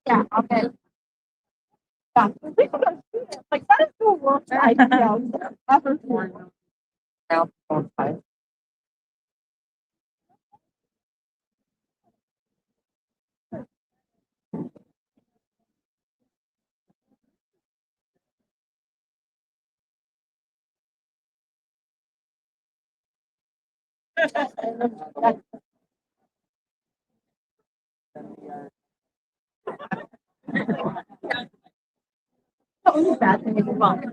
Yeah, okay. Yeah. Like that is the worst idea ever. Now, the only bad thing is wrong.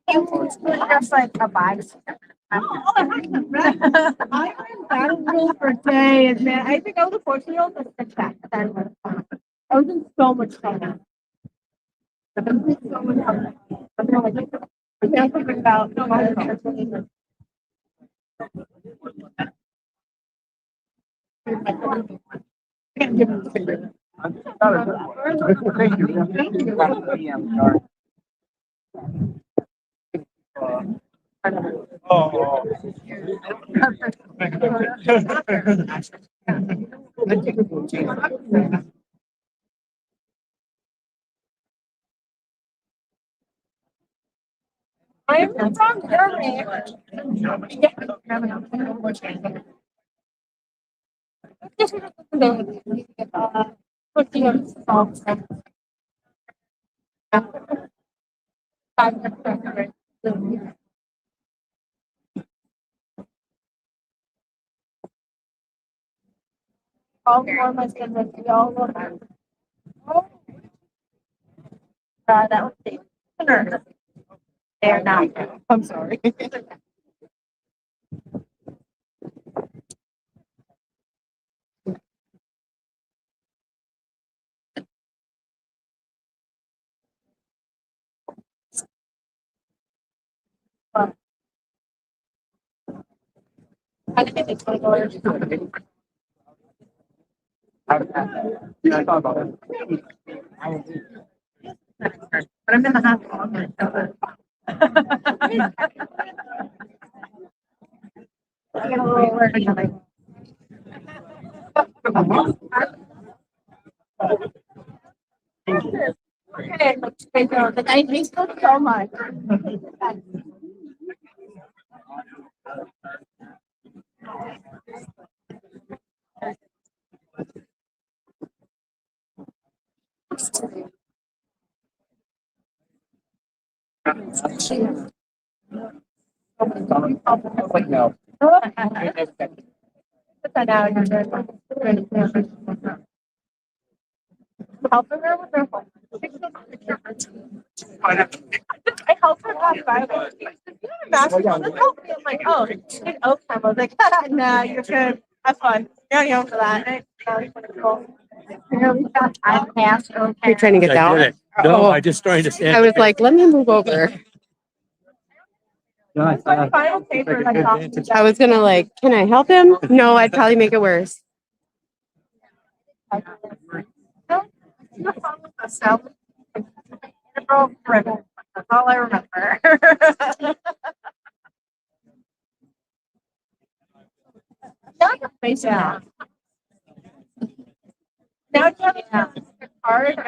Just like a vibe. I am battling for days, man. I think I was a 14-year-old with a check. I was in so much trouble. I was in so much trouble. I can't think about Thank you. Oh. I'm from Germany. All four of my siblings, we all were. That was the they are not. I'm sorry. I think it's $20. Yeah, I thought about it. But I'm in the hospital. I get a little allergic. Okay, I miss you so much. Like no. Put that out. Help her with her phone. I helped her walk by. Just help me. I'm like, oh, it's overtime. I was like, no, you're good. Have fun. You're on your own for that. I passed. You're trying to get down? No, I just trying to stand. I was like, let me move over. My final paper, I was gonna like, can I help him? No, I'd probably make it worse. That's all I remember. Now your face down. Now you have a card.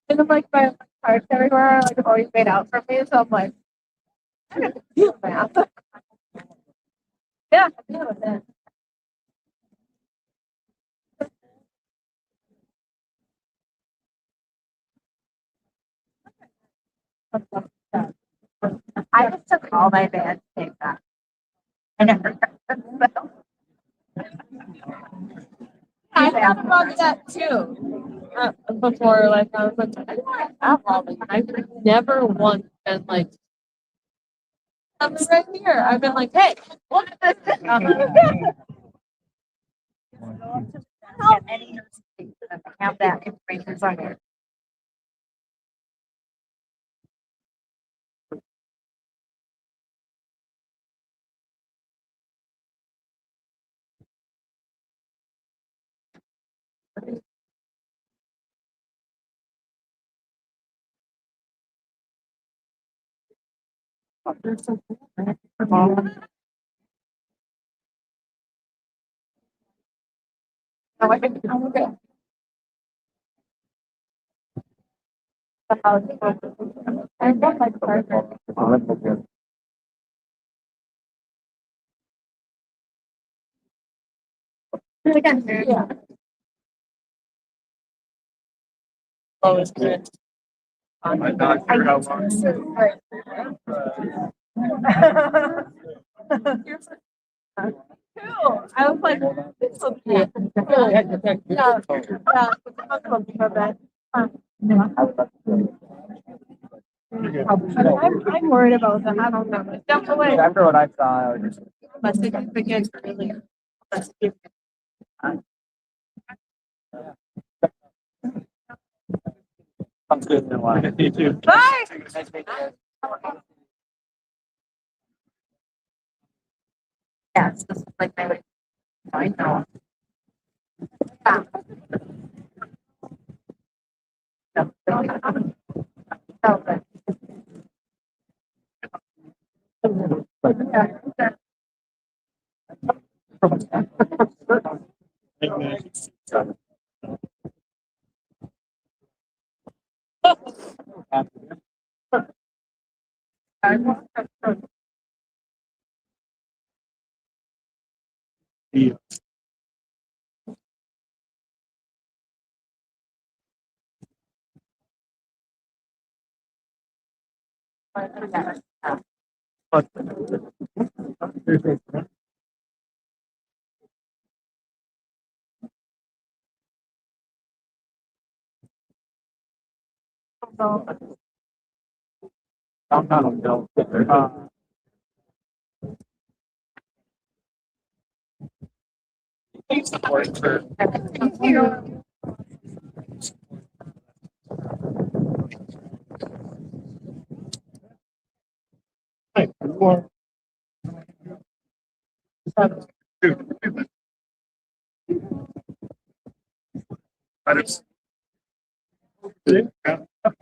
And I'm like, my cards everywhere, like always made out for me. So I'm like, I got to do math. Yeah, I'm dealing with it. I just took all my bad things back. I never got them. I thought about that too. Before, like, I was like, I don't have all this. I've never once been like, I'm right here. I've been like, hey, what is this? Have that information on here. I got my partner. Yeah. Oh, it's good. I'm not sure how long. Cool. I was like, this will be it. Yeah, for that. I'm worried about that. I don't know. Definitely. After what I saw, I was just. My significant really. Sounds good. You too. Bye. Yes, this is like my. I know. Yeah. Okay. Yeah. But downtown, no. Hey, more. But it's. Yeah.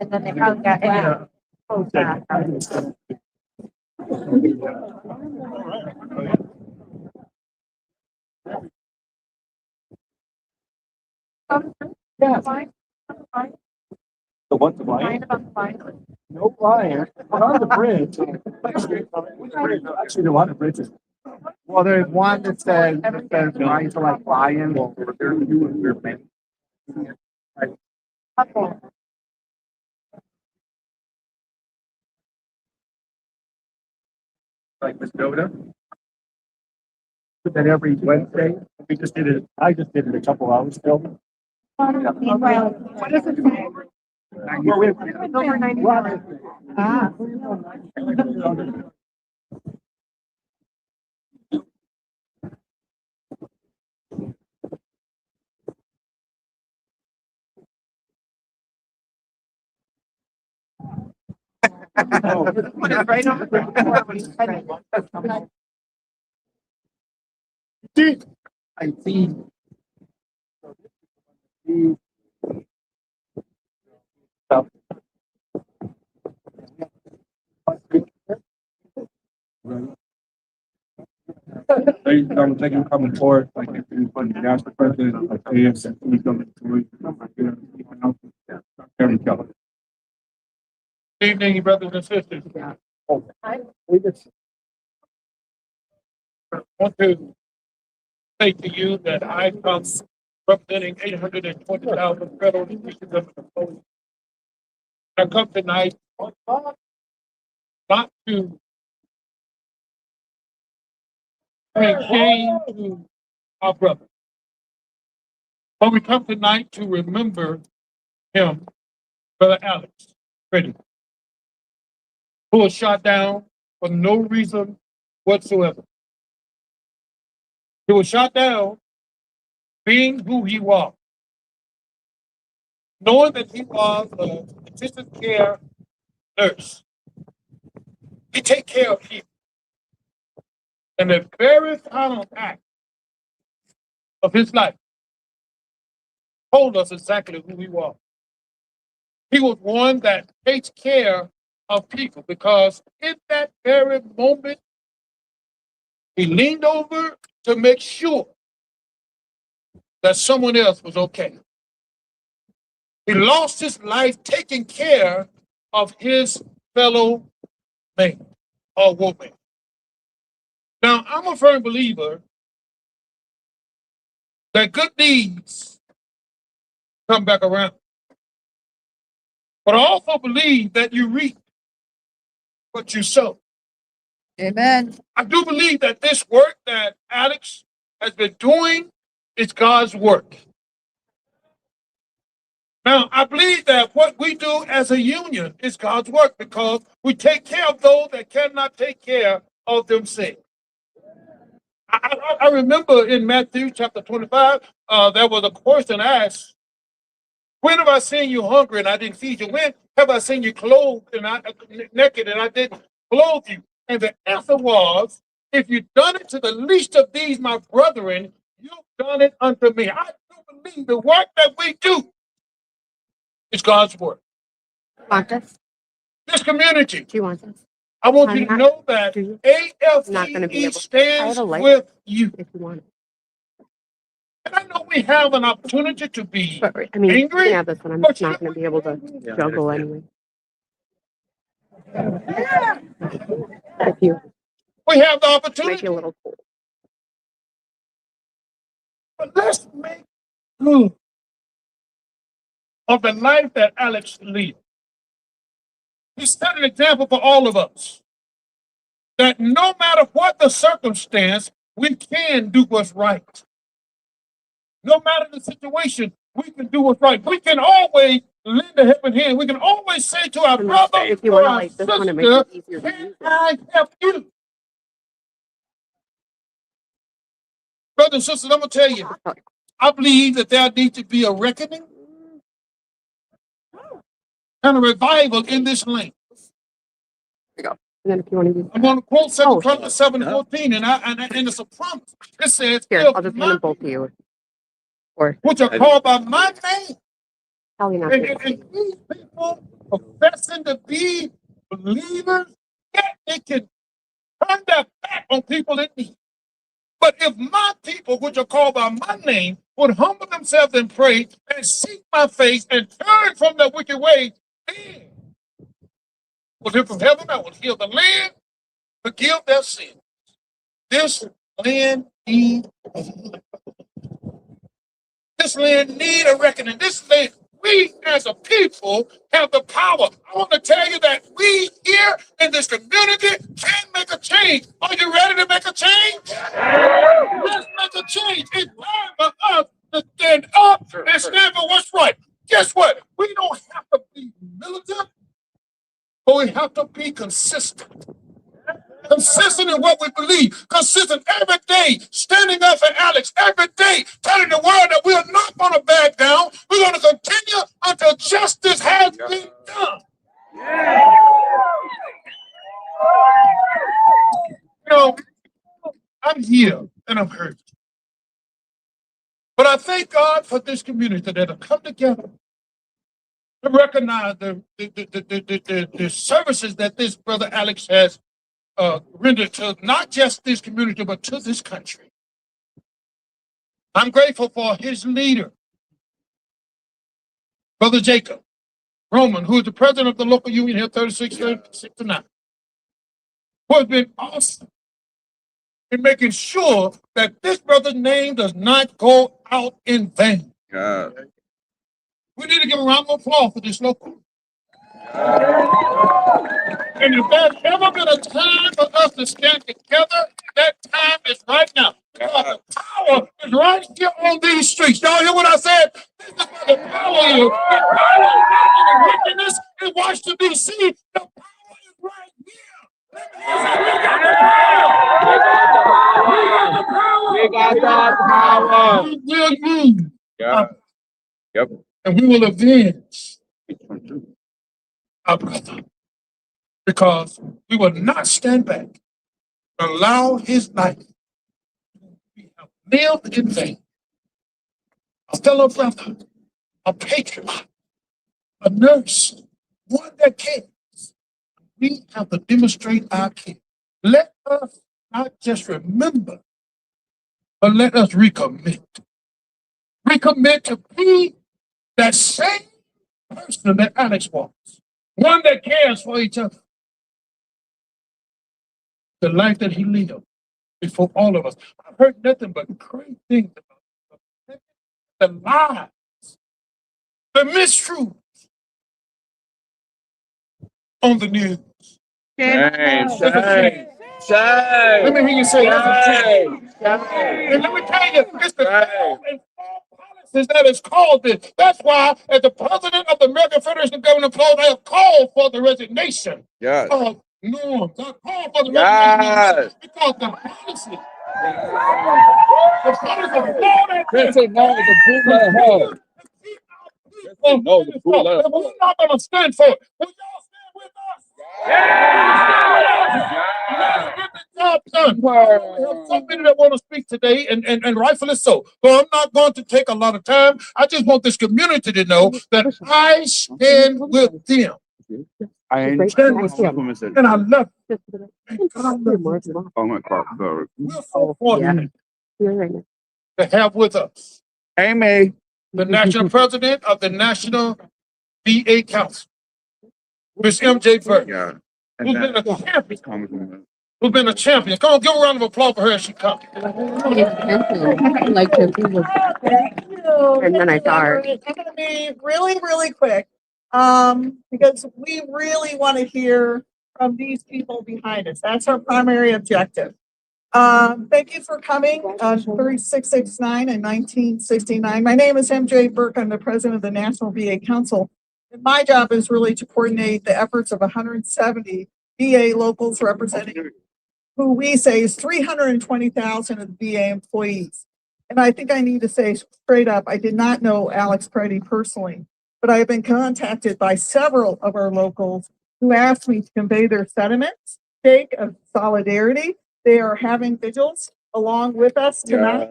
And then they probably got it. Oh, yeah. Yeah. Fine. The what's the line? Fine. No line. We're on the bridge. Actually, there are a lot of bridges. Well, there's one that says lines to like lions. Well, there's two and there's many. Like Miss Doda. That every Wednesday. We just did it. I just did it a couple hours ago. Meanwhile, what does it say? Well, it's Over 95. Ah. Put it right over there. I see. Stuff. I'm taking coming forward, like if you put the gas president, like AFC, we come to Good evening, brothers and sisters. We just want to say to you that I come representing 820,000 federal teachers of the police. I come tonight not to bring shame to our brother, but we come tonight to remember him, Brother Alex Pretti, who was shot down for no reason whatsoever. He was shot down being who he was, knowing that he was an intensive care nurse. He take care of people. And the very final act of his life told us exactly who he was. He was one that takes care of people, because in that very moment, he leaned over to make sure that someone else was okay. He lost his life taking care of his fellow man or woman. Now, I'm a firm believer that good deeds come back around. But I also believe that you reap what you sow. Amen. I do believe that this work that Alex has been doing is God's work. Now, I believe that what we do as a union is God's work, because we take care of those that cannot take care of themselves. I remember in Matthew chapter 25, there was a question asked, when have I seen you hungry and I didn't feed you? When have I seen you clothed and naked and I didn't clothe you? And the answer was, if you've done it to the least of these, my brethren, you've done it unto me. I do believe the work that we do is God's work. Want this? This community, Do you want this? I want you to know that Not gonna be AFCE able- stands I have a light. with you. If you want it. And I know we have an opportunity to be But I mean, you angry, can have this one. I'm but just not going to be able to juggle anyway. If you we have the make opportunity. it a little cool. But let's make good of the life that Alex lived. He set an example for all of us that no matter what the circumstance, we can do what's right. No matter the situation, we can do what's right. We can always lend a helping hand. We can always say to our And brother if you or want to our like this one, it makes sister, it easier to can use it. I help you? Brothers and sisters, I'm going to tell you, I believe that there needs to be a reckoning and a revival in this land. And then if you want to use I'm going to quote 2 Oh, Chronicles 7:14, and it's a promise. It says, here, if I'll just hand my them both to you. Or which are called by my name, probably not. and these people professing to be believers, yet they can turn their back on people in need. But if my people, which are called by my name, would humble themselves and pray and seek my face and turn from their wicked ways, then will hear from heaven, I will heal the land, forgive their sins. This land needs a reckoning. This land, we as a people have the power. I want to tell you that we here in this community can make a change. Are you ready to make a change? Let's make a change. It's time for us to stand up and stand for what's right. Guess what? We don't have to be militant, but we have to be consistent. Consistent in what we believe. Consistent every day, standing up for Alex every day, telling the world that we are not going to back down. We're going to continue until justice has been done. You know, I'm here and I'm hurt. But I thank God for this community that have come together to recognize the services that this brother Alex has rendered to not just this community, but to this country. I'm grateful for his leader, Brother Jacob Roman, who is the president of the local union here, 3639, who has been awesome in making sure that this brother's name does not go out in vain. We need to give a round of applause for this local. And if there's ever been a time for us to stand together, that time is right now. The power is right here on these streets. Y'all hear what I said? This is where the power is. The power is not in the wickedness in Washington, D.C. The power is right here. We got the power. We will use. Yep. And we will avenge our brother. Because we will not stand back and allow his life to be lived in vain. A fellow brother, a patriot, a nurse, one that cares we have to demonstrate our care. Let us not just remember, but let us recommit. Recommit to be that same person that Alex was, one that cares for each other. The life that he lived before all of us. I've heard nothing but great things about him. The lies, the mistruths on the news. Shame, Let me hear you say that. And let me tell you, it's the Shame. and policies that is called this. That's why, as the president of the American Federation of Government Employees, I have called for the resignation Yes. of norms. I called for the Yes. resignation because the policy, of law that This ain't no the bootleg hoe. No, the bootleg. we're not going to stand for it. Will y'all stand with us? Let's get the job done. We have so many that want to speak today, and rightfully so. But I'm not going to take a lot of time. I just want this community to know that I stand with them. I ain't stand with them. And I love them. And God loves them. Oh my God, sorry. We're so fortunate You're right now. to have with us Amy. the national president of the National VA Council, Ms. M.J. Burton, Yeah. who's been a champion. Congresswoman. Who's been a champion. Come on, give a round of applause for her as she comes. Like Tiffany was, Thank you. and then I saw her. I'm gonna be really, really quick, because we really want to hear from these people behind us. That's our primary objective. Thank you for coming on 3669 and 1969. My name is MJ Burke. I'm the president of the National VA Council. And my job is really to coordinate the efforts of 170 VA locals representing who we say is 320,000 of the VA employees. And I think I need to say straight up, I did not know Alex Pretti personally, but I have been contacted by several of our locals who asked me to convey their sentiments, sake of solidarity. They are having vigils along with us tonight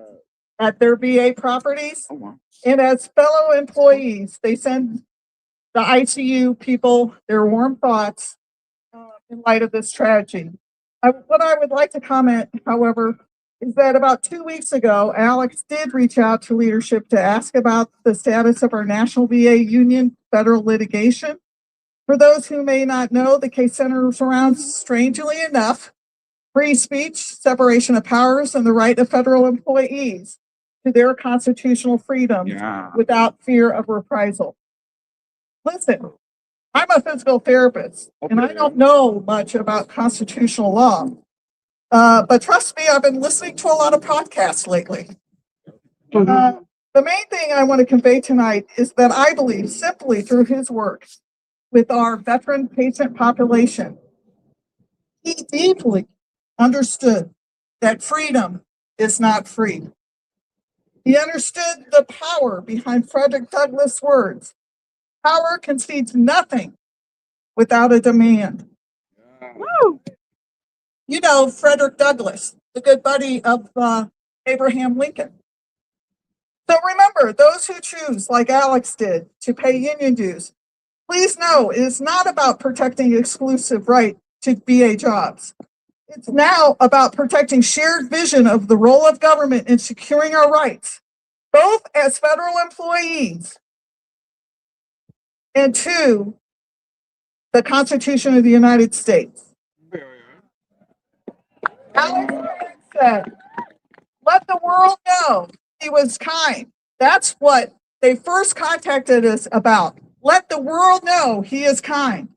at their VA properties. Oh, wow. And as fellow employees, they send the ICU people their warm thoughts in light of this tragedy. What I would like to comment, however, is that about 2 weeks ago, Alex did reach out to leadership to ask about the status of our National VA Union federal litigation. For those who may not know, the case centers around, strangely enough, free speech, separation of powers, and the right of federal employees to their constitutional freedoms without fear of reprisal. Listen, I'm a physical therapist, and I don't know much about constitutional law. But trust me, I've been listening to a lot of podcasts lately. The main thing I want to convey tonight is that I believe simply through his work with our veteran patient population, he deeply understood that freedom is not free. He understood the power behind Frederick Douglass' words. Power concedes nothing without a demand. Woo! You know, Frederick Douglass, the good buddy of Abraham Lincoln. So remember, those who choose, like Alex did, to pay union dues, please know it is not about protecting exclusive right to VA jobs. It's now about protecting shared vision of the role of government in securing our rights, both as federal employees and two, the Constitution of the United States. Alex said, let the world know he was kind. That's what they first contacted us about. Let the world know he is kind.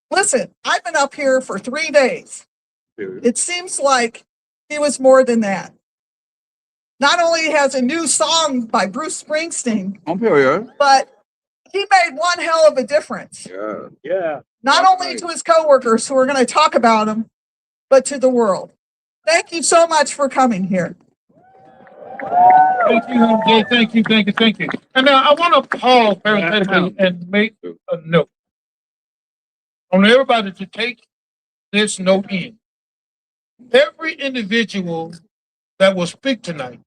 Listen, I've been up here for 3 days. It seems like he was more than that. Not only has a new song by Bruce Springsteen, but he made one hell of a difference. Yeah. Not only to his coworkers who are going to talk about him, but to the world. Thank you so much for coming here. Thank you, MJ. Thank you. And now I want to pause parenthetically and make a note. I want everybody to take this note in. Every individual that will speak tonight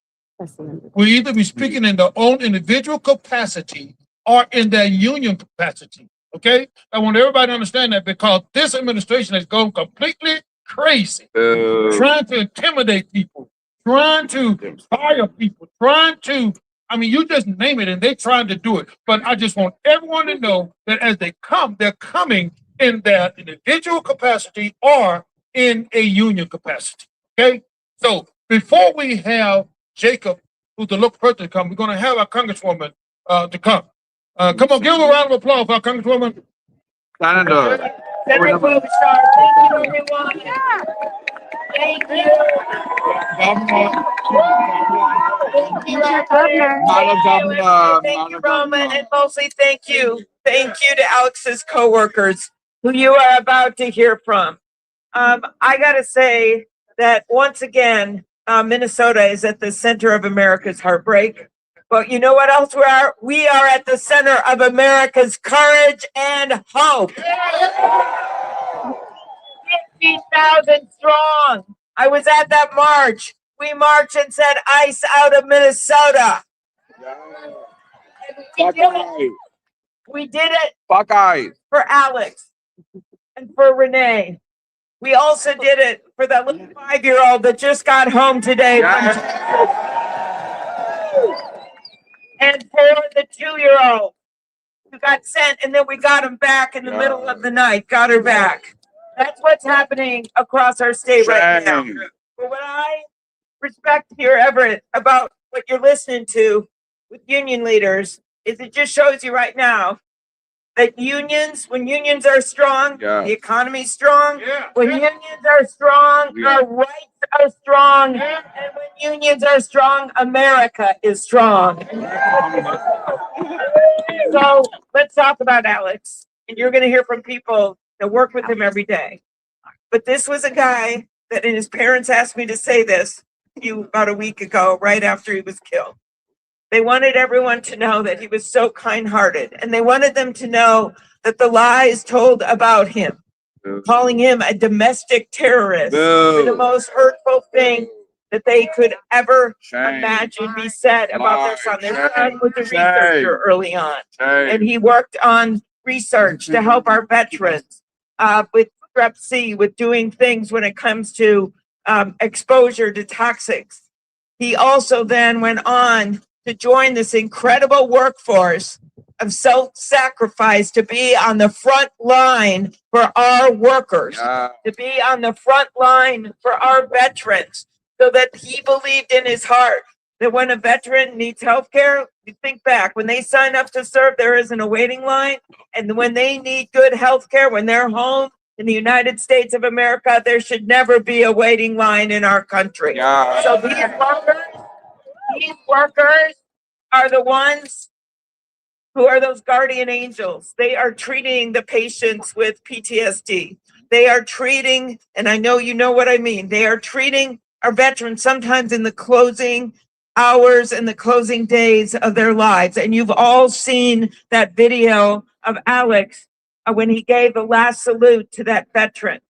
will either be speaking in their own individual capacity or in their union capacity. Okay? I want everybody to understand that because this administration has gone completely crazy, trying to intimidate people, trying to fire people, trying to, I mean, you just name it and they're trying to do it. But I just want everyone to know that as they come, they're coming in their individual capacity or in a union capacity. Okay? So before we have Jacob, who's the local person, to come, we're going to have our Congresswoman to come. Come on, give a round of applause for our Congresswoman. Canada. Senator Klobuchar, thank you, everyone. Thank you. Thank you, Thank you, Roman, and mostly thank you. Thank you to Alex's coworkers, who you are about to hear from. I gotta say that once again, Minnesota is at the center of America's heartbreak. But you know what else we are? We are at the center of America's courage and hope. 50,000 strong. I was at that march. We marched and said, ICE out of Minnesota. We did it for Alex and for Renee. We also did it for that little 5-year-old that just got home today. And for the 2-year-old who got sent, and then we got him back in the middle of the night, got her back. That's what's happening across our state right now. But what I respect here, Everett, about what you're listening to with union leaders is it just shows you right now that unions, when unions are strong, the economy's strong. When unions are strong, our rights are strong. And when unions are strong, America is strong. So let's talk about Alex. And you're going to hear from people that work with him every day. But this was a guy that, and his parents asked me to say this to you about a week ago, right after he was killed. They wanted everyone to know that he was so kind-hearted, and they wanted them to know that the lies told about him, calling him a domestic terrorist, were the most hurtful thing that they could ever imagine be said about their son. Their son was a researcher early on, and he worked on research to help our veterans with Strep C, with doing things when it comes to exposure to toxics. He also then went on to join this incredible workforce of self-sacrifice to be on the front line for our workers, to be on the front line for our veterans, so that he believed in his heart that when a veteran needs health care, you think back, when they sign up to serve, there isn't a waiting line. And when they need good health care, when they're home in the United States of America, there should never be a waiting line in our country. So these workers are the ones who are those guardian angels. They are treating the patients with PTSD. They are treating, and I know you know what I mean, they are treating our veterans sometimes in the closing hours and the closing days of their lives. And you've all seen that video of Alex when he gave the last salute to that veteran.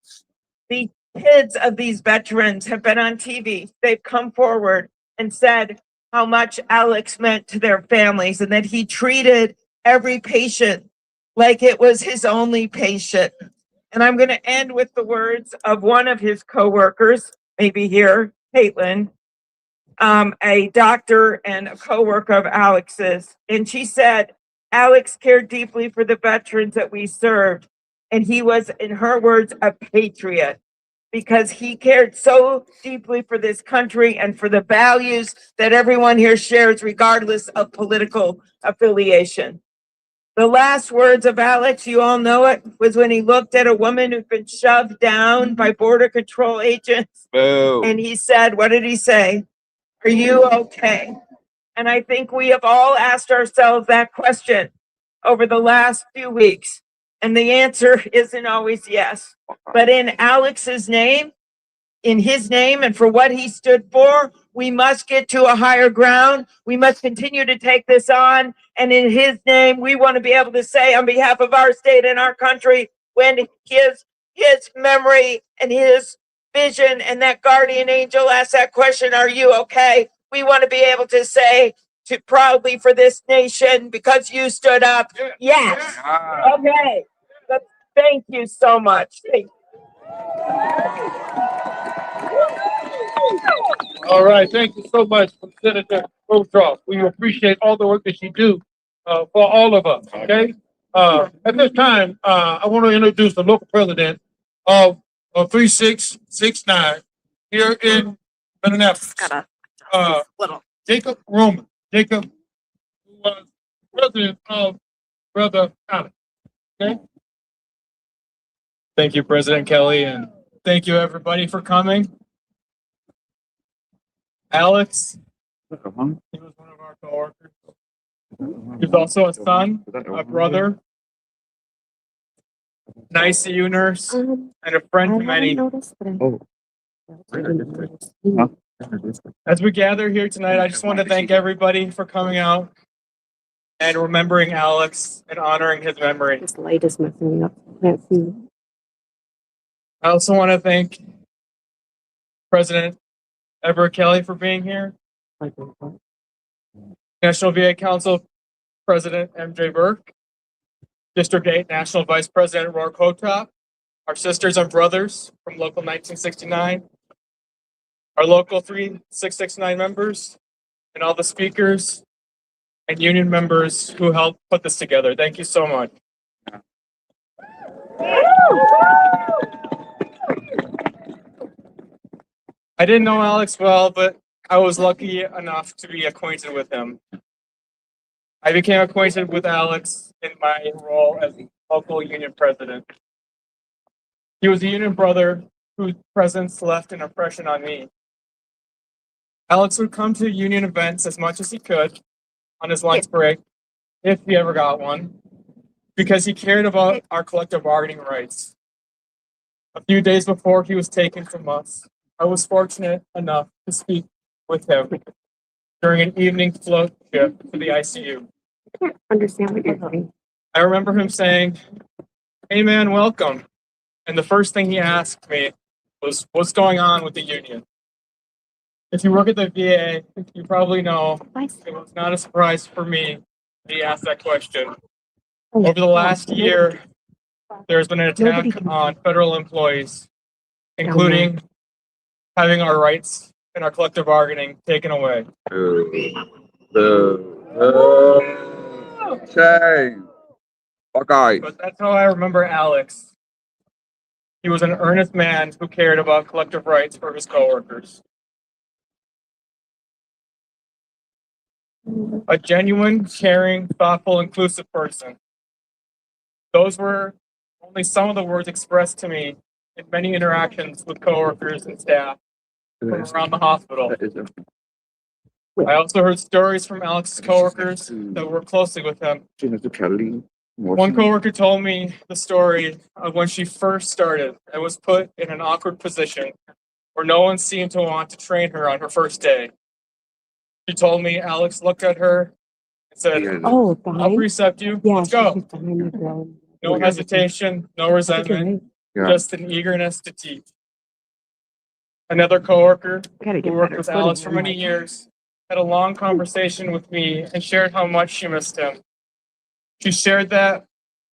The kids of these veterans have been on TV. They've come forward and said how much Alex meant to their families and that he treated every patient like it was his only patient. And I'm going to end with the words of one of his coworkers, maybe here, Caitlin, a doctor and a coworker of Alex's. And she said, Alex cared deeply for the veterans that we served. And he was, in her words, a patriot, because he cared so deeply for this country and for the values that everyone here shares, regardless of political affiliation. The last words of Alex, you all know it, was when he looked at a woman who'd been shoved down by border control agents. And he said, what did he say? Are you okay? And I think we have all asked ourselves that question over the last few weeks. And the answer isn't always yes. But in Alex's name, in his name, and for what he stood for, we must get to a higher ground. We must continue to take this on. And in his name, we want to be able to say on behalf of our state and our country, when his memory and his vision and that guardian angel asks that question, are you okay? We want to be able to say to proudly for this nation because you stood up? Yes. Okay. Thank you so much. Thank you. All right, thank you so much, Senator Rotroff. We appreciate all the work that you do for all of us. Okay. At this time, I want to introduce the local president of 3669 here in Minneapolis. Jacob Roman. Jacob, who was president of Brother Alex. Okay. Thank you, President Kelly, and thank you everybody for coming. Alex, he was one of our coworkers. He's also a son, a brother, an ICU nurse, and a friend to many. As we gather here tonight, I just want to thank everybody for coming out and remembering Alex and honoring his memory. This light is messing me up. I can't see. I also want to thank President Everett Kelly for being here, National VA Council President MJ Burke, District 8 National Vice President Roar Kotop, our sisters and brothers from Local 1969, our Local 3669 members, and all the speakers and union members who helped put this together. Thank you so much. I didn't know Alex well, but I was lucky enough to be acquainted with him. I became acquainted with Alex in my role as local union president. He was a union brother whose presence left an impression on me. Alex would come to union events as much as he could on his lunch break, if he ever got one, because he cared about our collective bargaining rights. A few days before he was taken from us, I was fortunate enough to speak with him during an evening float shift to the ICU. I can't understand what you're saying. I remember him saying, "Hey man, welcome." And the first thing he asked me was, "What's going on with the union?" If you work at the VA, you probably know it was not a surprise for me that he asked that question. Over the last year, there's been an attack on federal employees, including having our rights and our collective bargaining taken away. Shame. Okay. But that's how I remember Alex. He was an earnest man who cared about collective rights for his coworkers. A genuine, caring, thoughtful, inclusive person. Those were only some of the words expressed to me in many interactions with coworkers and staff from around the hospital. I also heard stories from Alex's coworkers that worked closely with him. One coworker told me the story of when she first started and was put in an awkward position where no one seemed to want to train her on her first day. She told me Alex looked at her and said, Oh, "I'll fine. precept you. Yeah, Let's go." she's behind the girl. No hesitation, no resentment, just an eagerness to teach. Another coworker Gotta who get worked better with footing, Alex for I'm many like- years had a long conversation with me and shared how much she missed him. She shared that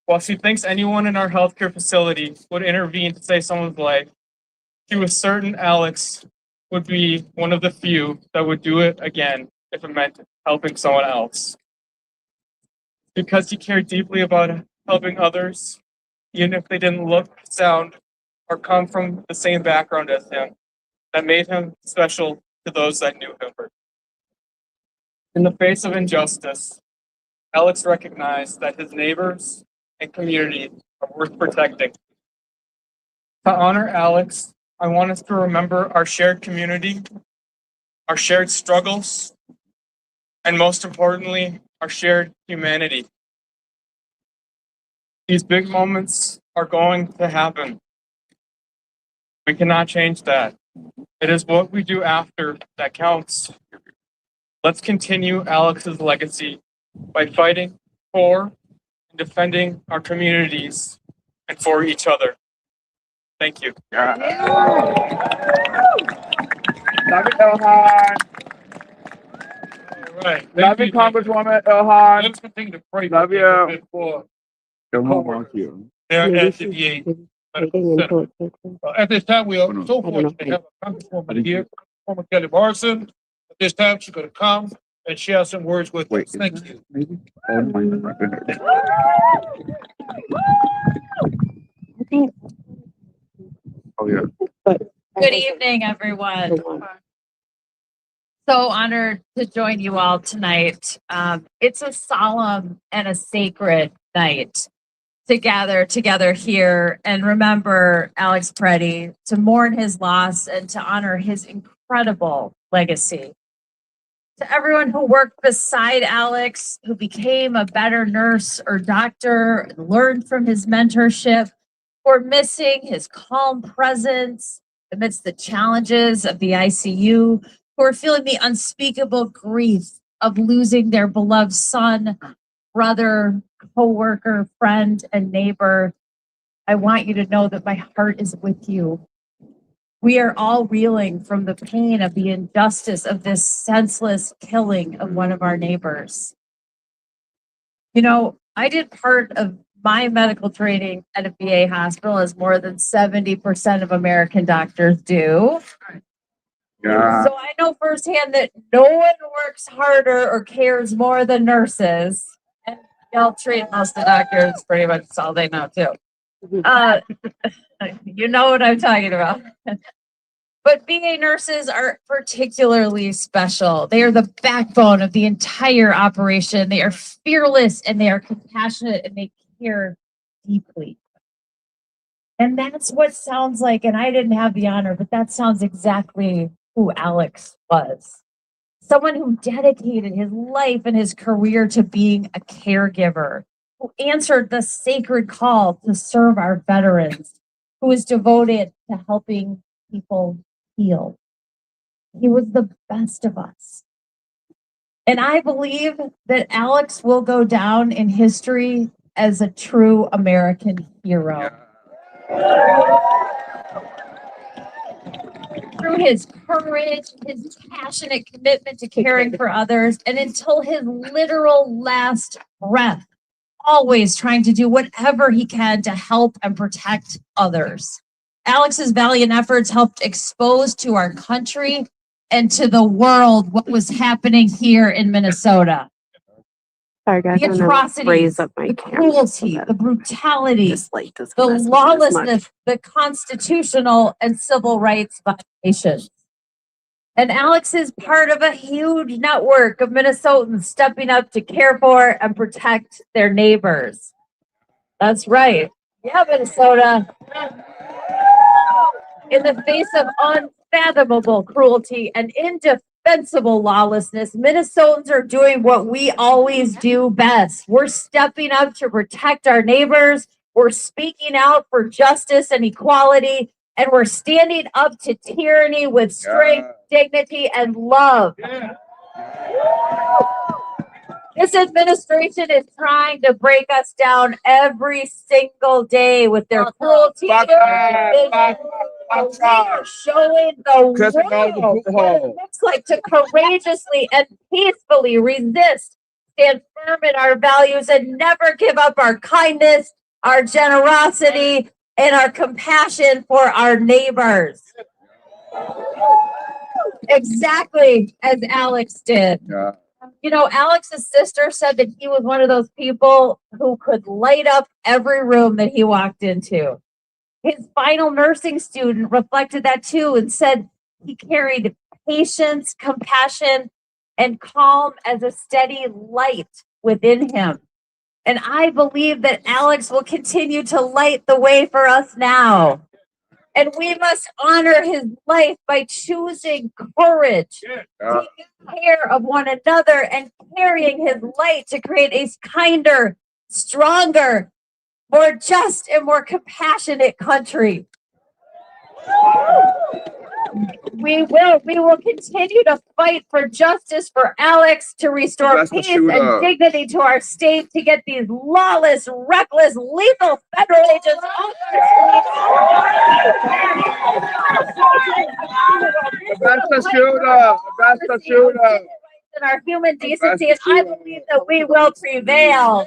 while she thinks anyone in our healthcare facility would intervene to save someone's life, she was certain Alex would be one of the few that would do it again if it meant helping someone else. Because he cared deeply about helping others, even if they didn't look, sound, or come from the same background as him, that made him special to those that knew him. In the face of injustice, Alex recognized that his neighbors and community are worth protecting. To honor Alex, I want us to remember our shared community, our shared struggles, and most importantly, our shared humanity. These big moments are going to happen. We cannot change that. It is what we do after that counts. Let's continue Alex's legacy by fighting for and defending our communities and for each other. Thank you. Love it, Ohio. All Right. Love you, Congresswoman Ilhan. Let's continue to pray. Love you. For Come on, you. their Maybe at the she's VA waiting Medical until Center. it takes her. At this time, we are so I don't fortunate to know. have a Congresswoman here, Congresswoman Kelly Morrison. At this time, she's going to come and share some words with us. Thank you. Maybe. Oh, no, I think. oh yeah. But. Good evening, everyone. So honored to join you all tonight. It's a solemn and a sacred night to gather together here and remember Alex Pretti, to mourn his loss and to honor his incredible legacy. To everyone who worked beside Alex, who became a better nurse or doctor, learned from his mentorship, we're missing his calm presence amidst the challenges of the ICU, who are feeling the unspeakable grief of losing their beloved son, brother, co-worker, friend, and neighbor. I want you to know that my heart is with you. We are all reeling from the pain of the injustice of this senseless killing of one of our neighbors. You know, I did part of my medical training at a VA hospital, as more than 70% of American doctors do. Yeah. So I know firsthand that no one works harder or cares more than nurses. And y'all treat most of the doctors pretty much all they know too. You know what I'm talking about. But VA nurses are particularly special. They are the backbone of the entire operation. They are fearless and they are compassionate and they care deeply. And that's what sounds like, and I didn't have the honor, but that sounds exactly who Alex was. Someone who dedicated his life and his career to being a caregiver, who answered the sacred call to serve our veterans, who is devoted to helping people heal. He was the best of us. And I believe that Alex will go down in history as a true American hero. Through his courage, his passionate commitment to caring for others, and until his literal last breath, always trying to do whatever he can to help and protect others. Alex's valiant efforts helped expose to our country and to the world what was happening here in Minnesota. Sorry, guys. The I'm gonna atrocities, raise up my the camera so cruelty, that the brutality, this light doesn't the mess with it as lawlessness, much. the constitutional and civil rights violations. And Alex is part of a huge network of Minnesotans stepping up to care for and protect their neighbors. That's right. Yeah, Minnesota. In the face of unfathomable cruelty and indefensible lawlessness, Minnesotans are doing what we always do best. We're stepping up to protect our neighbors. We're speaking out for justice and equality. And we're standing up to tyranny with strength, dignity, and love. This administration is trying to break us down every single day with their cruelty. They are showing the world what it looks like to courageously and peacefully resist, stand firm in our values, and never give up our kindness, our generosity, and our compassion for our neighbors. Exactly as Alex did. Yeah. You know, Alex's sister said that he was one of those people who could light up every room that he walked into. His final nursing student reflected that too and said he carried patience, compassion, and calm as a steady light within him. And I believe that Alex will continue to light the way for us now. And we must honor his life by choosing courage, taking care of one another, and carrying his light to create a kinder, stronger, more just, and more compassionate country. We will continue to fight for justice for Alex, to restore peace and dignity to our state, to get these lawless, reckless, lethal federal agents off That's the shooter. That's the shooter. and our human decency, and I believe that we will prevail.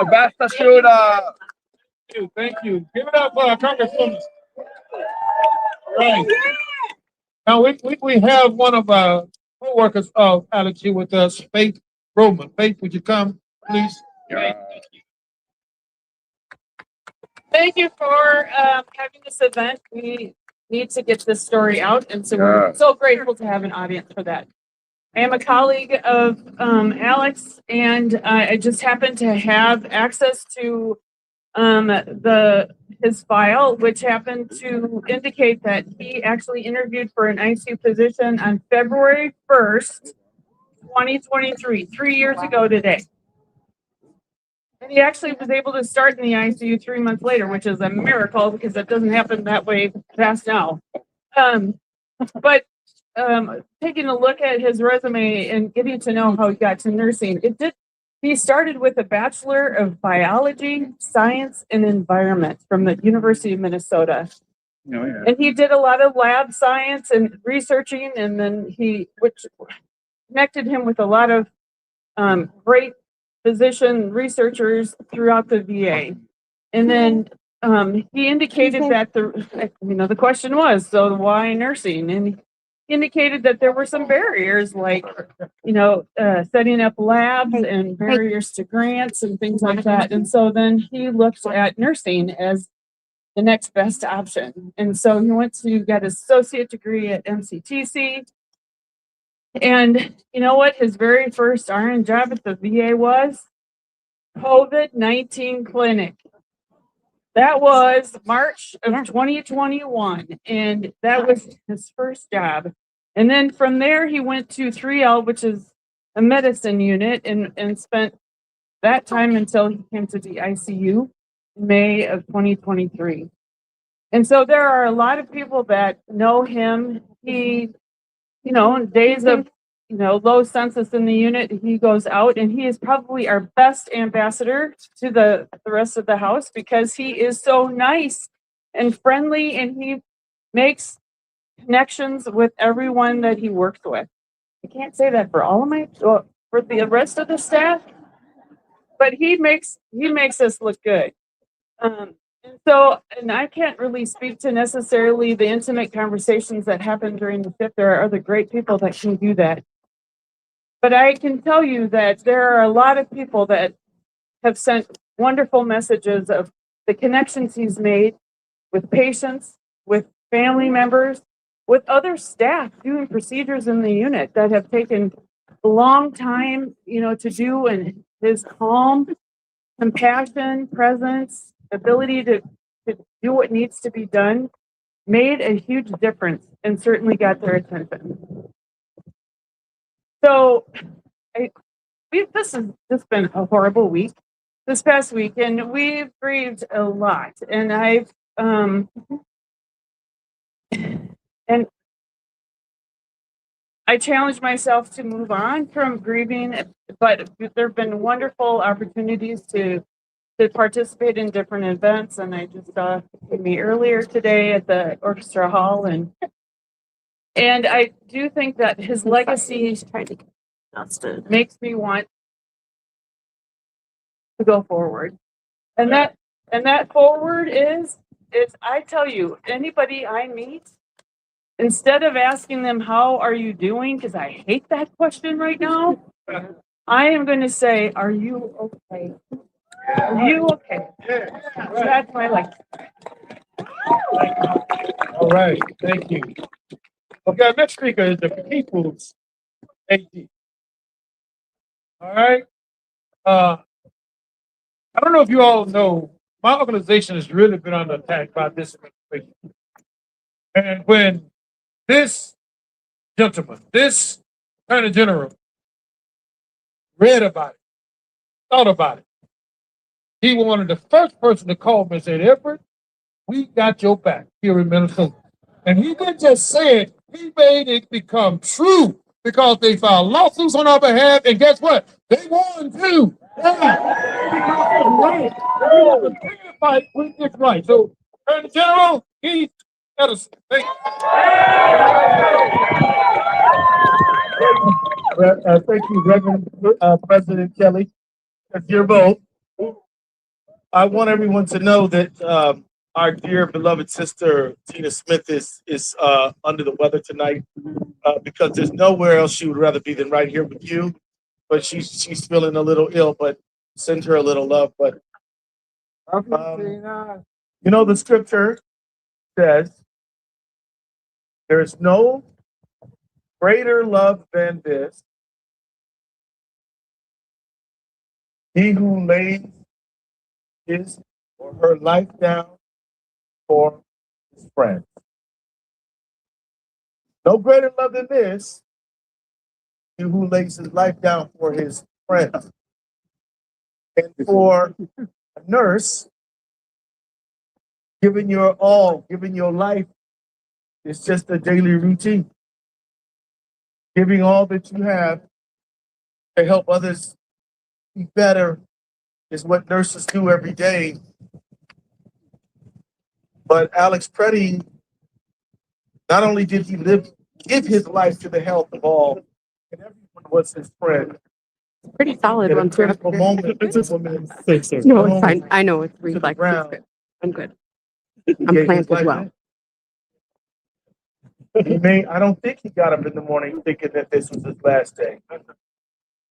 Basta Shooter. Thank you. Give it up for our Congresswoman. Right. Now we have one of our co-workers of Alex here with us, Faith Roman. Faith, would you come, please? Yeah. Thank you for having this event. We need to get this story out, and so we're so grateful to have an audience for that. I am a colleague of Alex, and I just happened to have access to his file, which happened to indicate that he actually interviewed for an ICU position on February 1st, 2023, 3 years ago today. And he actually was able to start in the ICU 3 months later, which is a miracle because it doesn't happen that way fast now. But taking a look at his resume and getting to know how he got to nursing, he started with a Bachelor of Biology, Science, and Environment from the University of Minnesota. Oh, yeah. And he did a lot of lab science and researching, and then which connected him with a lot of great physician researchers throughout the VA. And then he indicated that the question was, so why nursing? And he indicated that there were some barriers like, setting up labs and barriers to grants and things like that. And so then he looked at nursing as the next best option. And so he went to get his associate degree at MCTC. And you know what? His very first RN job at the VA was COVID-19 clinic. That was March of 2021. And that was his first job. And then from there, he went to 3L, which is a medicine unit, and spent that time until he came to the ICU in May of 2023. And so there are a lot of people that know him. He, in days of, low census in the unit, he goes out and he is probably our best ambassador to the rest of the house because he is so nice and friendly, and he makes connections with everyone that he works with. I can't say that for all of for the rest of the staff, but he makes us look good. And I can't really speak to necessarily the intimate conversations that happen during the shift. There are other great people that can do that. But I can tell you that there are a lot of people that have sent wonderful messages of the connections he's made with patients, with family members, with other staff doing procedures in the unit that have taken a long time, to do, and his calm, compassion, presence, ability to do what needs to be done made a huge difference and certainly got their attention. So this has just been a horrible week. This past weekend, we've grieved a lot, and and I challenged myself to move on from grieving, but there have been wonderful opportunities to participate in different events, and I just saw me earlier today at the Orchestra Hall, and I do think that his legacy makes me want to go forward, and that forward is I tell you, anybody I meet, instead of asking them how are you doing, because I hate that question right now, I am going to say, are you okay? Are you okay? That's my like. All right, thank you. Okay, our next speaker is the People's AD. All right. I don't know if you all know, my organization has really been under attack by this administration. And when this gentleman, this Attorney General, read about it, thought about it, he was one of the first person to call me and said, Everett, we got your back here in Minnesota. And he didn't just say it, he made it become true because they filed lawsuits on our behalf, and guess what? They won too. Yeah. Right. We will continue to fight with this right. So, Attorney General, Keith Edison. Thank you. Thank you, Reverend President Kelly. That's your vote. I want everyone to know that our dear beloved sister Tina Smith is under the weather tonight because there's nowhere else she would rather be than right here with you. But she's feeling a little ill. But send her a little love. But the scripture says there's no greater love than this. He who lays his or her life down for his friends. No greater love than this. He who lays his life down for his friends. And for a nurse, giving your all, giving your life is just a daily routine. Giving all that you have to help others be better is what nurses do every day. But Alex Pretti, not only did he give his life to the health of all, and everyone was his friend. Pretty solid At a one. critical moment, this woman No, it's fine. I know it's reflex. ground. I'm good. He I'm gave his planted life well. I don't think he got up in the morning thinking that this was his last day.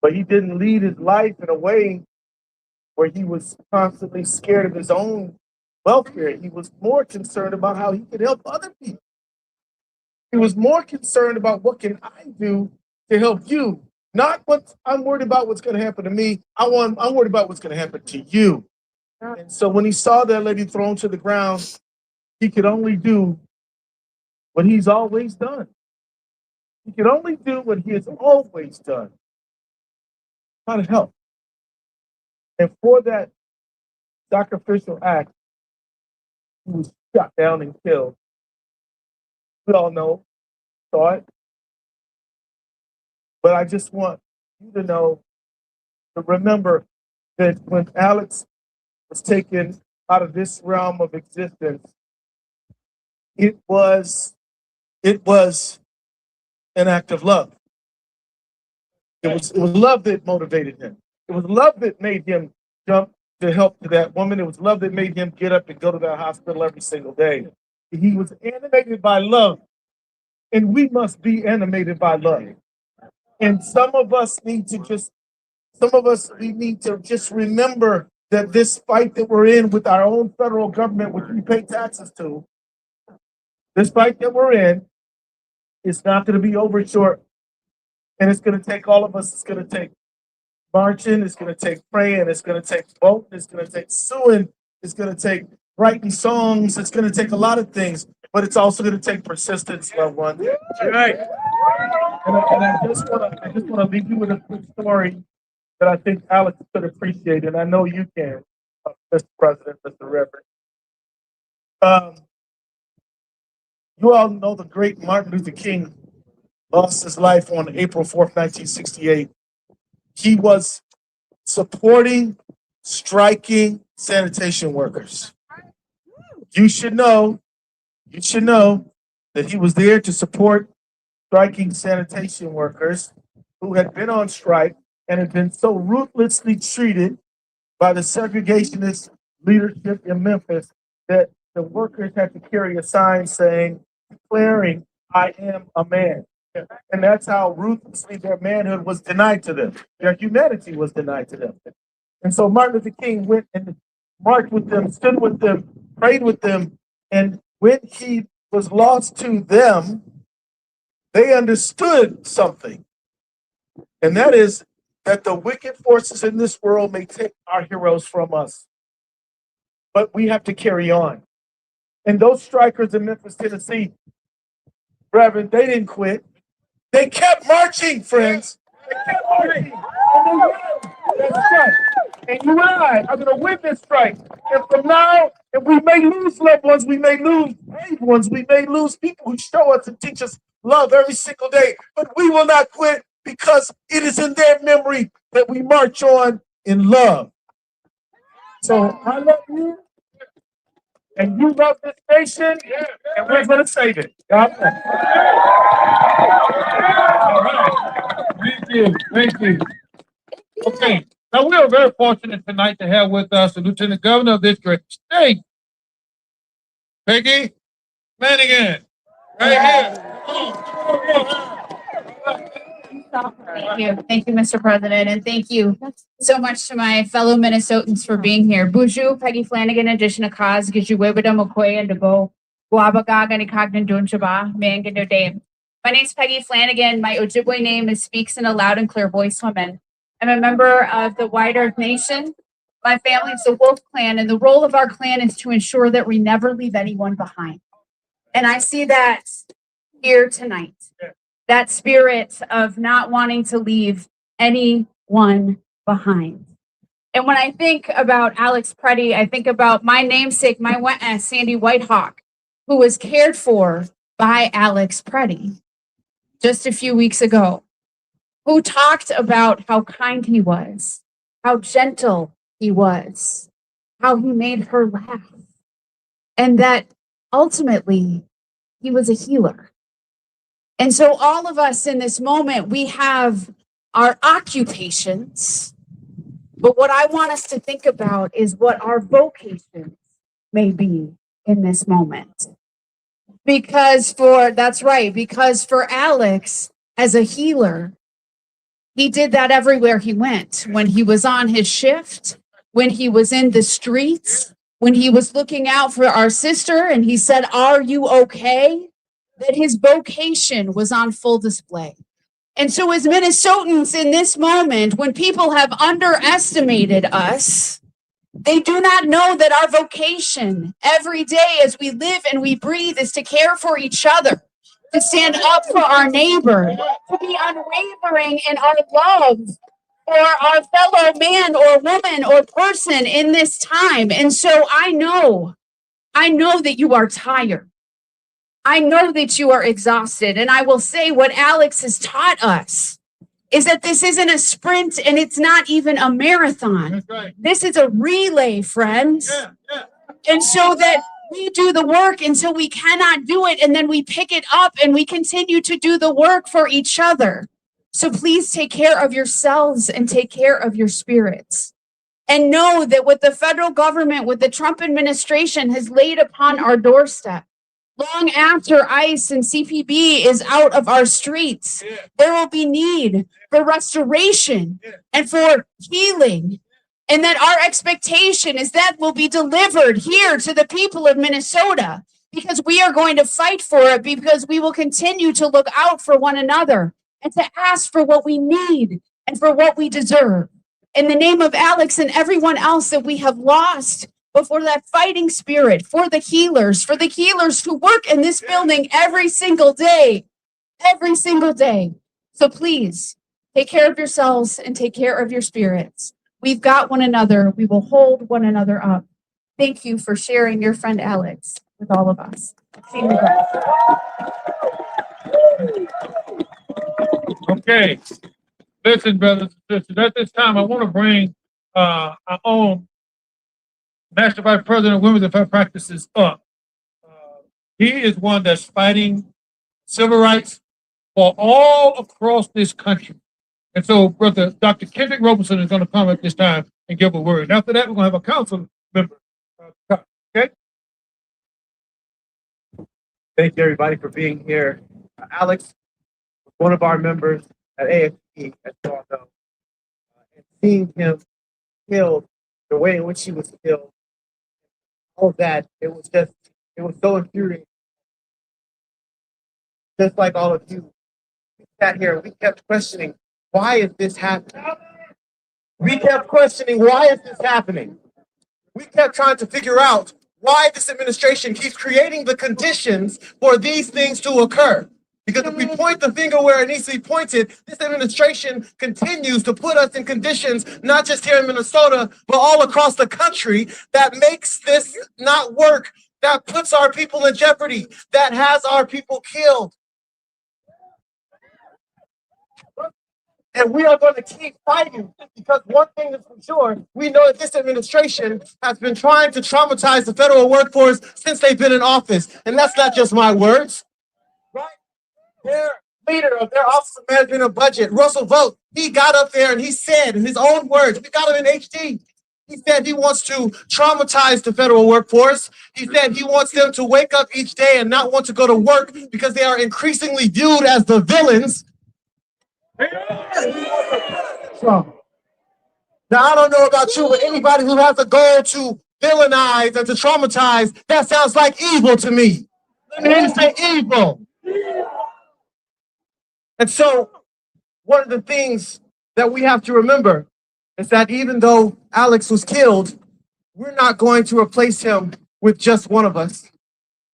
But he didn't lead his life in a way where he was constantly scared of his own welfare. He was more concerned about how he could help other people. He was more concerned about what can I do to help you. Not what I'm worried about what's going to happen to me. I'm worried about what's going to happen to you. And so when he saw that lady thrown to the ground, he could only do what he's always done. He could only do what he has always done. Try to help. And for that sacrificial act, he was shot down and killed. We all know, saw it. But I just want you to know, to remember that when Alex was taken out of this realm of existence, it was an act of love. It was love that motivated him. It was love that made him jump to help to that woman. It was love that made him get up and go to that hospital every single day. He was animated by love, and we must be animated by love. And some of us need to just remember that this fight that we're in with our own federal government, which we pay taxes to, this fight that we're in is not going to be over short. And it's going to take all of us. It's going to take marching. It's going to take praying. It's going to take voting. It's going to take suing. It's going to take writing songs. It's going to take a lot of things. But it's also going to take persistence, loved one. Right. And I just want to leave you with a quick story that I think Alex could appreciate, and I know you can, Mr. President, Mr. Reverend. You all know the great Martin Luther King lost his life on April 4th, 1968. He was supporting striking sanitation workers. You should know that he was there to support striking sanitation workers who had been on strike and had been so ruthlessly treated by the segregationist leadership in Memphis that the workers had to carry a sign declaring, "I am a man." And that's how ruthlessly their manhood was denied to them. Their humanity was denied to them. And so Martin Luther King went and marched with them, stood with them, prayed with them, and when he was lost to them, they understood something. And that is that the wicked forces in this world may take our heroes from us, but we have to carry on. And those strikers in Memphis, Tennessee, Reverend, they didn't quit. They kept marching, friends. They kept marching. And they won that strike. And you and I are going to win this strike. And from now, and we may lose loved ones, we may lose brave ones, we may lose people who show us and teach us love every single day, but we will not quit because it is in their memory that we march on in love. So I love you, and you love this nation, and we're going to save it. God bless. All right. you. Thank you. Okay. Now, we are very fortunate tonight to have with us the Lieutenant Governor of this great state, Peggy Flanagan. Right Thank you. Thank you, Mr. President, and thank you so much to my fellow Minnesotans for being here. Buju, Peggy Flanagan, addition to cause, Gijuwebada McCoy and Debo, Guabagaga and Cognan Dunchaba, Mangan Dame. My name's Peggy Flanagan. My Ojibwe name is Speaks in a Loud and Clear Voice Woman. I'm a member of the White Earth Nation. My family is the Wolf Clan, and the role of our clan is to ensure that we never leave anyone behind. And I see that here tonight. That spirit of not wanting to leave anyone behind. And when I think about Alex Pretti, I think about my namesake, my Sandy Whitehawk, who was cared for by Alex Pretti just a few weeks ago, who talked about how kind he was, how gentle he was, how he made her laugh, and that ultimately he was a healer. And so all of us in this moment, we have our occupations, but what I want us to think about is what our vocations may be in this moment. Because for Alex, as a healer, he did that everywhere he went. When he was on his shift, when he was in the streets, when he was looking out for our sister and he said, "Are you okay?" That his vocation was on full display. And so as Minnesotans in this moment, when people have underestimated us, they do not know that our vocation every day as we live and we breathe is to care for each other, to stand up for our neighbor, to be unwavering in our love for our fellow man or woman or person in this time. And so I know that you are tired. I know that you are exhausted. And I will say what Alex has taught us is that this isn't a sprint and it's not even a marathon. That's right. This is a relay, friends. And so that we do the work until we cannot do it, and then we pick it up and we continue to do the work for each other. So please take care of yourselves and take care of your spirits. And know that what the federal government, what the Trump administration has laid upon our doorstep, long after ICE and CPB is out of our streets, there will be need for restoration and for healing. And that our expectation is that will be delivered here to the people of Minnesota, because we are going to fight for it, because we will continue to look out for one another and to ask for what we need and for what we deserve. In the name of Alex and everyone else that we have lost, but for that fighting spirit, for the healers who work in this building every single day. So please take care of yourselves and take care of your spirits. We've got one another. We will hold one another up. Thank you for sharing your friend Alex with all of us. See you guys. Okay. Listen, brothers and sisters, at this time, I want to bring our own National Vice President of Women's Affairs Practices up. He is one that's fighting civil rights for all across this country. And so, Brother Dr. Kendrick Robertson is going to come at this time and give a word. And after that, we're going to have a council member. Okay? Thank you, everybody, for being here. Alex, one of our members at AFP, as you all know, and seeing him killed, the way in which he was killed, all of that, it was so infuriating. Just like all of you, we sat here and we kept questioning, why is this happening? We kept questioning, why is this happening? We kept trying to figure out why this administration keeps creating the conditions for these things to occur. Because if we point the finger where it needs to be pointed, this administration continues to put us in conditions, not just here in Minnesota, but all across the country, that makes this not work, that puts our people in jeopardy, that has our people killed. And we are going to keep fighting, because one thing is for sure, we know that this administration has been trying to traumatize the federal workforce since they've been in office. And that's not just my words, right? They're leader of their Office of Management and Budget, Russell Vogt, he got up there and he said in his own words, we got him in HD. He said he wants to traumatize the federal workforce. He said he wants them to wake up each day and not want to go to work because they are increasingly viewed as the villains. So, now, I don't know about you, but anybody who has a goal to villainize and to traumatize, that sounds like evil to me. Let me just say evil. And so, one of the things that we have to remember is that even though Alex was killed, we're not going to replace him with just one of us.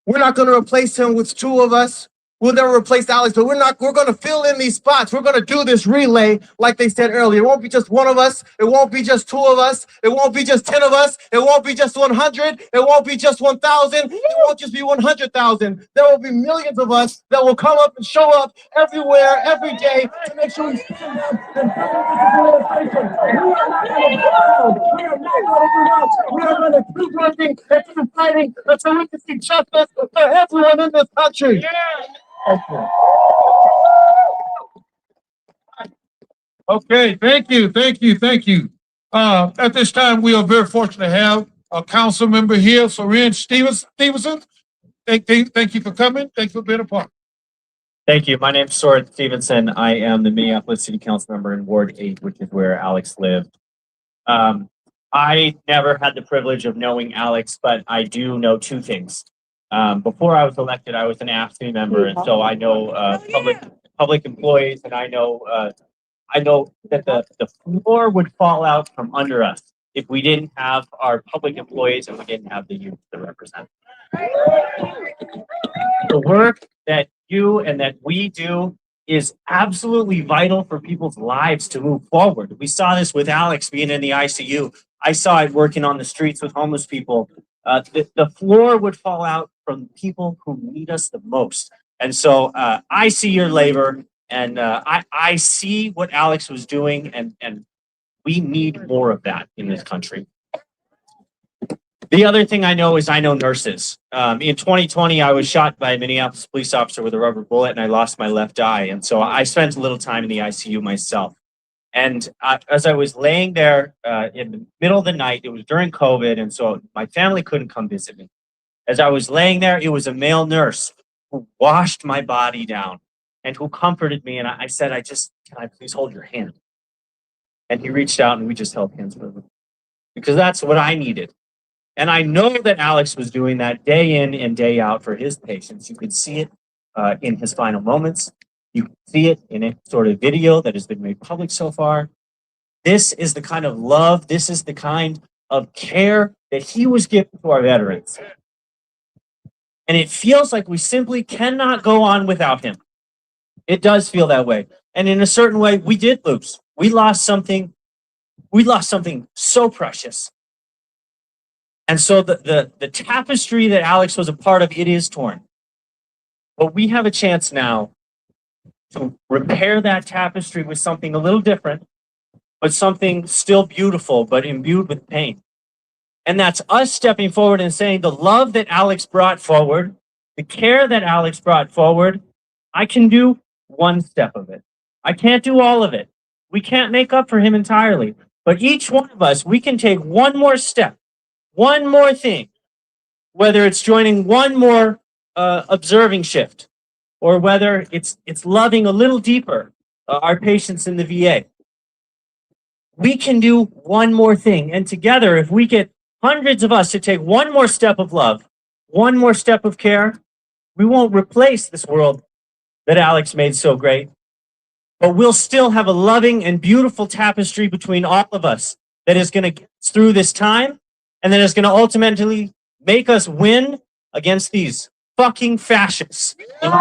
We're not going to replace him with two of us. We'll never replace Alex, but we're going to fill in these spots. We're going to do this relay, like they said earlier. It won't be just one of us. It won't be just two of us. It won't be just 10 of us. It won't be just 100. It won't be just 1,000. It won't just be 100,000. There will be millions of us that will come up and show up everywhere, every day to make sure we stand up and we are not going to do that. We are going to keep working and keep fighting until we can see justice for everyone in this country. Okay, thank you. At this time, we are very fortunate to have a council member here, Soren Stevenson. Thank you for coming. Thank you for being a part. Thank you. My name is Soren Stevenson. I am the Minneapolis City Council member in Ward 8, which is where Alex lived. I never had the privilege of knowing Alex, but I do know two things. Before I was elected, I was an AFSCME member, and so I know public employees, and I know that the floor would fall out from under us if we didn't have our public employees and we didn't have the youth to represent. The work that you and that we do is absolutely vital for people's lives to move forward. We saw this with Alex being in the ICU. I saw it working on the streets with homeless people. The floor would fall out from people who need us the most. And so I see your labor, and I see what Alex was doing, and we need more of that in this country. The other thing I know is I know nurses. In 2020, I was shot by a Minneapolis police officer with a rubber bullet, and I lost my left eye. And so I spent a little time in the ICU myself. And as I was laying there in the middle of the night, it was during COVID, and so my family couldn't come visit me. As I was laying there, it was a male nurse who washed my body down and who comforted me. And I said, can I please hold your hand? And he reached out and we just held hands for him. Because that's what I needed. And I know that Alex was doing that day in and day out for his patients. You could see it in his final moments. You can see it in a sort of video that has been made public so far. This is the kind of love, this is the kind of care that he was giving to our veterans. And it feels like we simply cannot go on without him. It does feel that way. And in a certain way, we did lose. We lost something so precious. And so the tapestry that Alex was a part of, it is torn. But we have a chance now to repair that tapestry with something a little different, but something still beautiful, but imbued with pain. And that's us stepping forward and saying the love that Alex brought forward, the care that Alex brought forward, I can do one step of it. I can't do all of it. We can't make up for him entirely. But each one of us, we can take one more step, one more thing, whether it's joining one more observing shift, or whether it's loving a little deeper our patients in the VA. We can do one more thing. And together, if we get hundreds of us to take one more step of love, one more step of care, we won't replace this world that Alex made so great, but we'll still have a loving and beautiful tapestry between all of us that is going to get us through this time, and that is going to ultimately make us win against these fucking fascists. And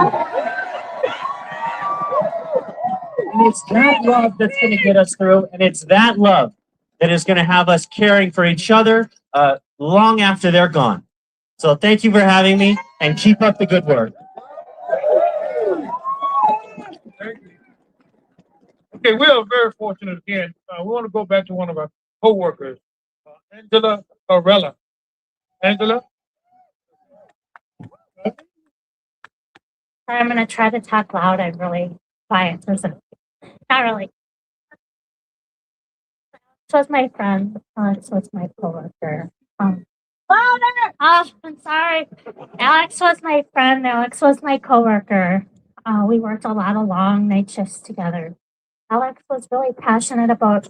it's that love that's going to get us through, and it's that love that is going to have us caring for each other long after they're gone. So thank you for having me, and keep up the good work. Okay, we are very fortunate again. We want to go back to one of our co-workers, Angela Arella. Angela? I'm going to try to talk loud. I really quiet person. Not really. This was my friend. This was my coworker. Louder! Oh, I'm sorry. Alex was my friend. Alex was my coworker. We worked a lot of long night shifts together. Alex was really passionate about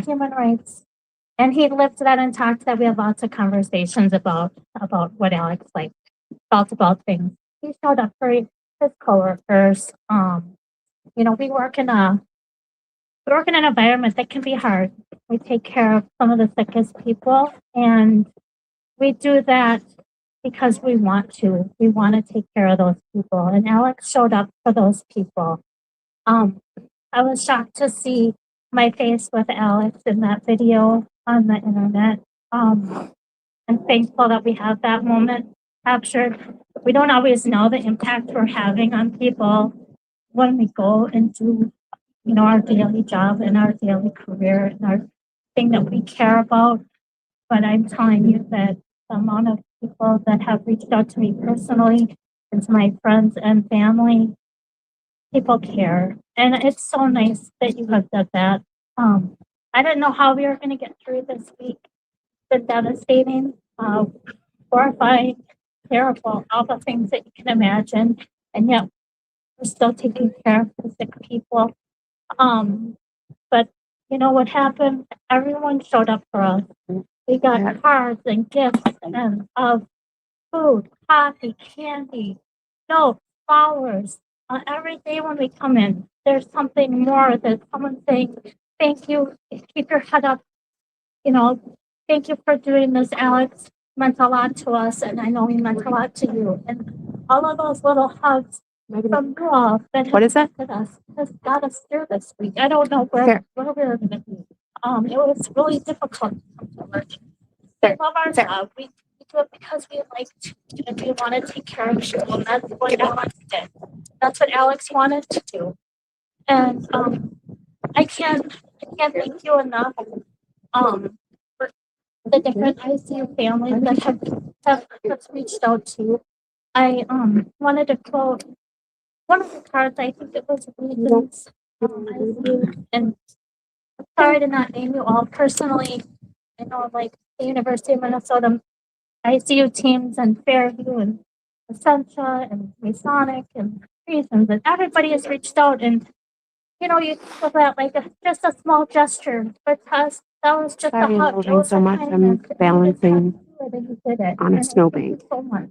human rights, and he lived that and talked that. We had lots of conversations about what Alex like felt about things. He showed up for his coworkers. We work in an environment that can be hard. We take care of some of the sickest people, and we do that because we want to. We want to take care of those people, and Alex showed up for those people. I was shocked to see my face with Alex in that video on the internet. I'm thankful that we have that moment captured. We don't always know the impact we're having on people when we go and do, our daily job and our daily career and our thing that we care about. But I'm telling you that the amount of people that have reached out to me personally and to my friends and family, people care. And it's so nice that you have done that. I didn't know how we were going to get through this week. It's been devastating, horrifying, terrible, all the things that you can imagine. And yet we're still taking care of the sick people. But you know what happened? Everyone showed up for us. We got cards and gifts and of food, coffee, candy, notes, flowers. Every day when we come in, there's something more that someone's saying, thank you, keep your head up. Thank you for doing this, Alex. Meant a lot to us, and I know he meant a lot to you. And all of those little hugs from you all that What is that? us has got us through this week. I don't know where we were going to be. It was really difficult to come to work. We love our job. We do it because we like to, and we want to take care of people. And that's what Alex did. That's what Alex wanted to do. And I can't thank you enough. For the different ICU families that have reached out to you. I wanted to quote one of the cards. I think it was Regents ICU, and I'm sorry to not name you all personally. I know, like the University of Minnesota ICU teams and Fairview and Essentia and Masonic and Reasons, and everybody has reached out. And you feel that like just a small gesture, but that was just Sorry, a hug. I'm moving so much. I'm balancing on a snowbank. So much.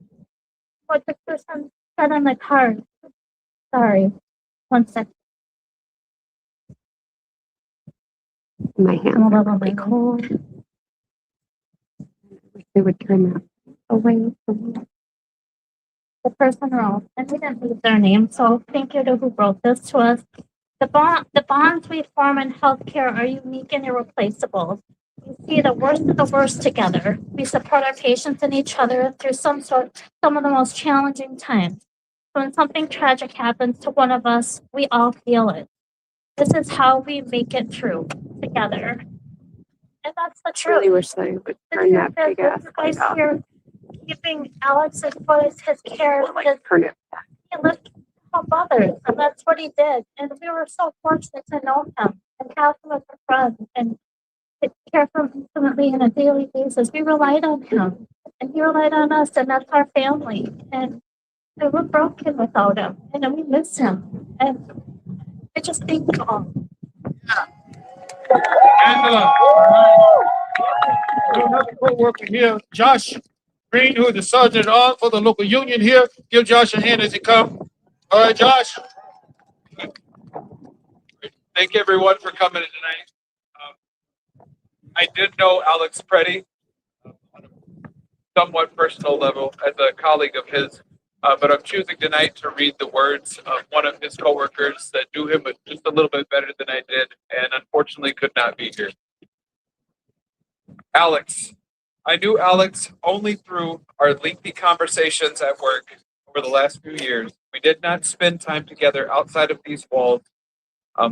What the person said on the card. Sorry. 1 second. My hands are really cold. They would turn that away from me. The person wrote, and we didn't leave their name, so thank you to who wrote this to us. The bonds we form in healthcare are unique and irreplaceable. We see the worst of the worst together. We support our patients and each other through some of the most challenging times. When something tragic happens to one of us, we all feel it. This is how we make it through together. And that's the truth. I really wish they would turn that big ass light off. Here, keeping Alex's voice, his care, Turn it back. he lived to help others, and that's what he did. And we were so fortunate to know him and have him as a friend and to care for him intimately on a daily basis. We relied on him, and he relied on us, and that's our family. And we were broken without him, and then we miss him. And I just thank you all. Angela. We don't have a co-worker here. Josh Green, who is the sergeant on for the local union here. Give Josh a hand as he comes. All right, Josh. Thank everyone for coming tonight. I did know Alex Pretti on a somewhat personal level as a colleague of his, but I'm choosing tonight to read the words of one of his coworkers that knew him just a little bit better than I did, and unfortunately could not be here. Alex. I knew Alex only through our lengthy conversations at work over the last few years. We did not spend time together outside of these walls,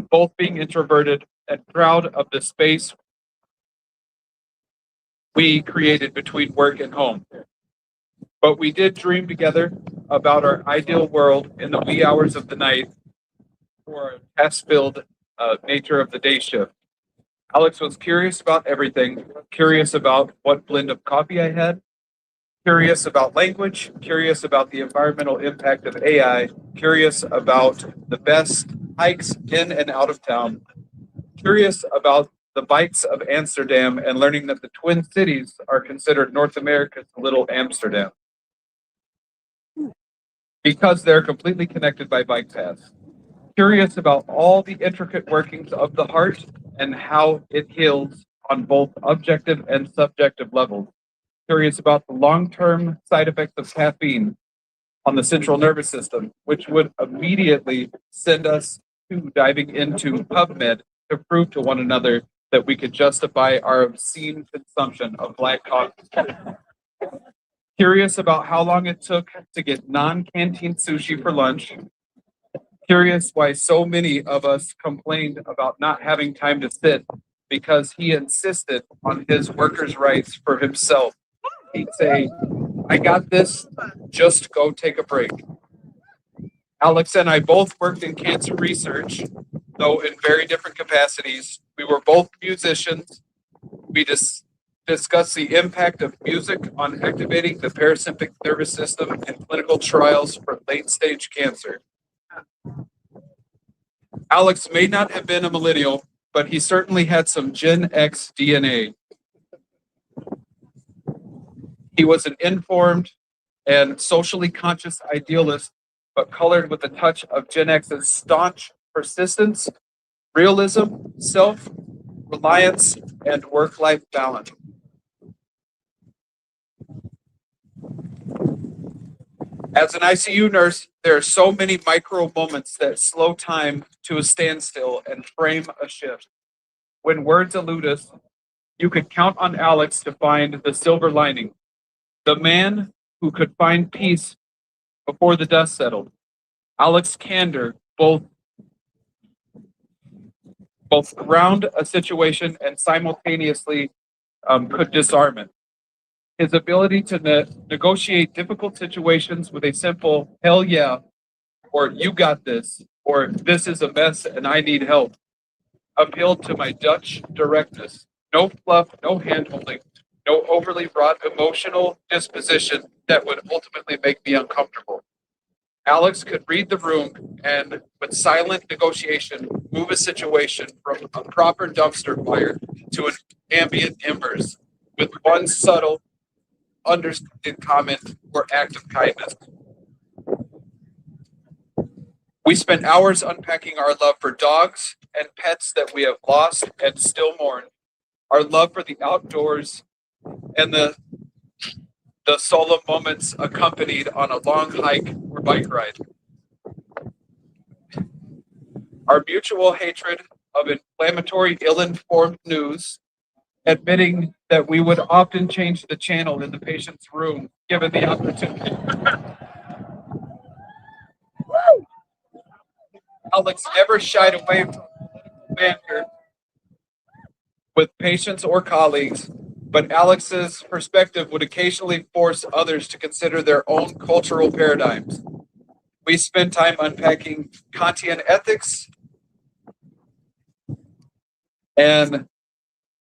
both being introverted and proud of the space we created between work and home. But we did dream together about our ideal world in the wee hours of the night for a task-filled nature of the day shift. Alex was curious about everything, curious about what blend of coffee I had, curious about language, curious about the environmental impact of AI, curious about the best hikes in and out of town, curious about the bikes of Amsterdam and learning that the Twin Cities are considered North America's Little Amsterdam because they're completely connected by bike paths. Curious about all the intricate workings of the heart and how it heals on both objective and subjective levels. Curious about the long-term side effects of caffeine on the central nervous system, which would immediately send us to diving into PubMed to prove to one another that we could justify our obscene consumption of black coffee. Curious about how long it took to get non-canteen sushi for lunch. Curious why so many of us complained about not having time to sit because he insisted on his workers' rights for himself. He'd say, I got this, just go take a break. Alex and I both worked in cancer research, though in very different capacities. We were both musicians. We discussed the impact of music on activating the parasympathetic nervous system in clinical trials for late-stage cancer. Alex may not have been a millennial, but he certainly had some Gen X DNA. He was an informed and socially conscious idealist, but colored with a touch of Gen X's staunch persistence, realism, self-reliance, and work-life balance. As an ICU nurse, there are so many micro moments that slow time to a standstill and frame a shift. When words elude us, you could count on Alex to find the silver lining. The man who could find peace before the dust settled. Alex candor both ground a situation and simultaneously could disarm it. His ability to negotiate difficult situations with a simple hell yeah, or you got this, or this is a mess and I need help, appealed to my Dutch directness. No fluff, no handholding, no overly wrought emotional disposition that would ultimately make me uncomfortable. Alex could read the room and, with silent negotiation, move a situation from a proper dumpster fire to an ambient embers with one subtle, understated comment or act of kindness. We spent hours unpacking our love for dogs and pets that we have lost and still mourn, our love for the outdoors, and the solemn moments accompanied on a long hike or bike ride. Our mutual hatred of inflammatory, ill-informed news, admitting that we would often change the channel in the patient's room given the opportunity. Alex never shied away from political banter with patients or colleagues, but Alex's perspective would occasionally force others to consider their own cultural paradigms. We spent time unpacking Kantian ethics and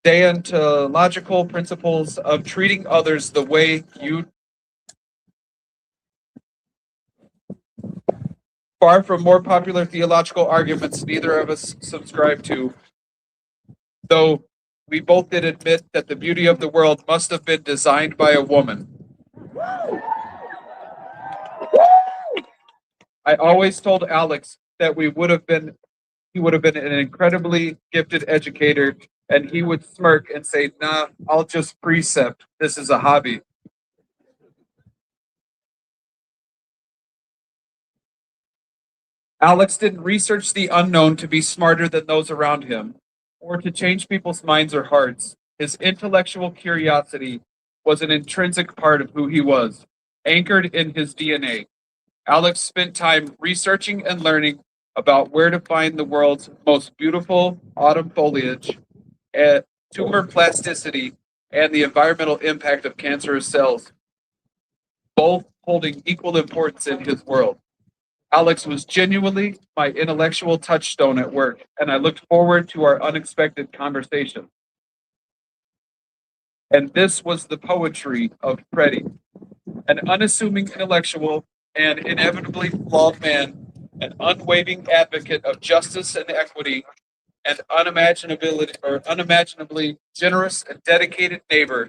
deontological principles of treating others the way you. Far from more popular theological arguments neither of us subscribe to, though we both did admit that the beauty of the world must have been designed by a woman. I always told Alex that he would have been an incredibly gifted educator, and he would smirk and say, nah, I'll just precept. This is a hobby. Alex didn't research the unknown to be smarter than those around him, or to change people's minds or hearts. His intellectual curiosity was an intrinsic part of who he was, anchored in his DNA. Alex spent time researching and learning about where to find the world's most beautiful autumn foliage, tumor plasticity, and the environmental impact of cancerous cells, both holding equal importance in his world. Alex was genuinely my intellectual touchstone at work, and I looked forward to our unexpected conversation. And this was the poetry of Pretti, an unassuming intellectual and inevitably flawed man, an unwavering advocate of justice and equity, and unimaginably generous and dedicated neighbor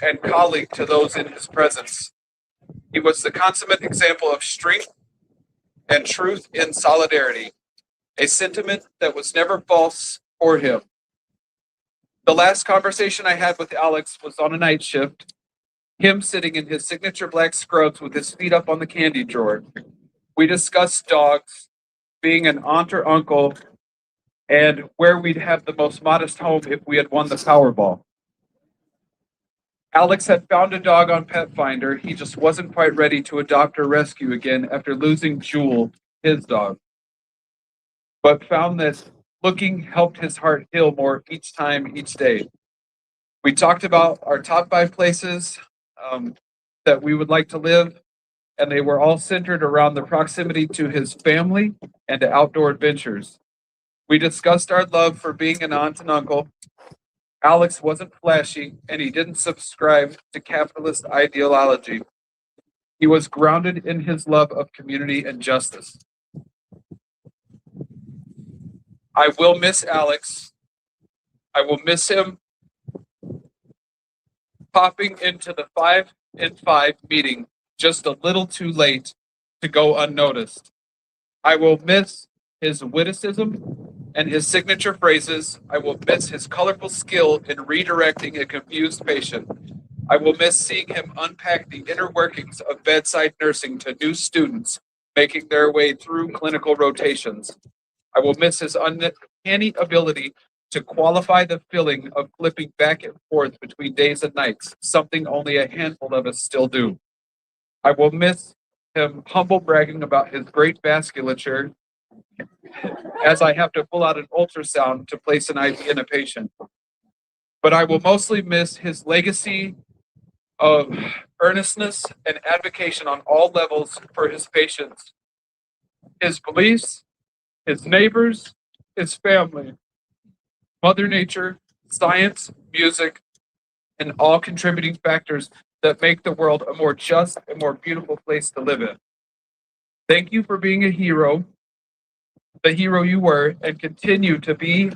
and colleague to those in his presence. He was the consummate example of strength and truth in solidarity, a sentiment that was never false for him. The last conversation I had with Alex was on a night shift, him sitting in his signature black scrubs with his feet up on the candy drawer. We discussed dogs, being an aunt or uncle, and where we'd have the most modest home if we had won the Powerball. Alex had found a dog on Pet Finder. He just wasn't quite ready to adopt or rescue again after losing Jewel, his dog, but found that looking helped his heart heal more each time, each day. We talked about our top 5 places that we would like to live, and they were all centered around the proximity to his family and to outdoor adventures. We discussed our love for being an aunt and uncle. Alex wasn't flashy, and he didn't subscribe to capitalist ideology. He was grounded in his love of community and justice. I will miss Alex. I will miss him popping into the 5 in 5 meeting just a little too late to go unnoticed. I will miss his witticism and his signature phrases. I will miss his colorful skill in redirecting a confused patient. I will miss seeing him unpack the inner workings of bedside nursing to new students making their way through clinical rotations. I will miss his uncanny ability to qualify the feeling of flipping back and forth between days and nights, something only a handful of us still do. I will miss him humble bragging about his great vasculature as I have to pull out an ultrasound to place an IV in a patient. But I will mostly miss his legacy of earnestness and advocacy on all levels for his patients, his beliefs, his neighbors, his family, Mother Nature, science, music, and all contributing factors that make the world a more just and more beautiful place to live in. Thank you for being a hero, the hero you were, and continue to be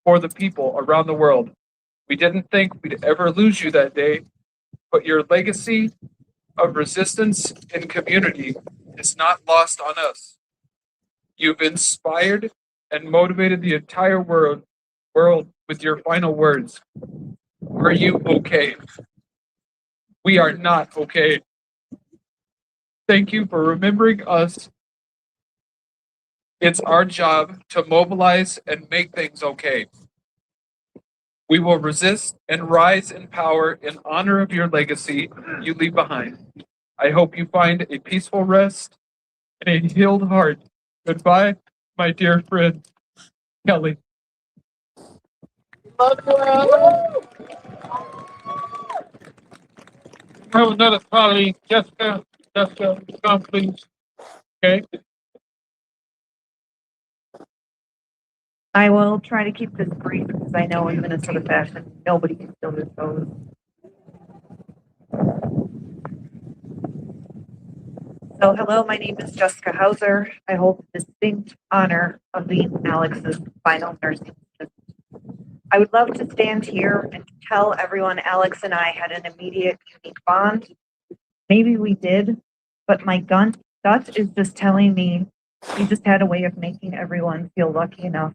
for the people around the world. We didn't think we'd ever lose you that day, but your legacy of resistance and community is not lost on us. You've inspired and motivated the entire world with your final words. Are you okay? We are not okay. Thank you for remembering us. It's our job to mobilize and make things okay. We will resist and rise in power in honor of your legacy you leave behind. I hope you find a peaceful rest and a healed heart. Goodbye, my dear friend, Kelly. I have another colleague, Jessica, come please. Okay. I will try to keep this brief because I know in Minnesota fashion, nobody can fill their toes. So hello, my name is Jessica Hauser. I hold the distinct honor of being Alex's final nursing assistant. I would love to stand here and tell everyone Alex and I had an immediate, unique bond. Maybe we did, but my gut is just telling me he just had a way of making everyone feel lucky enough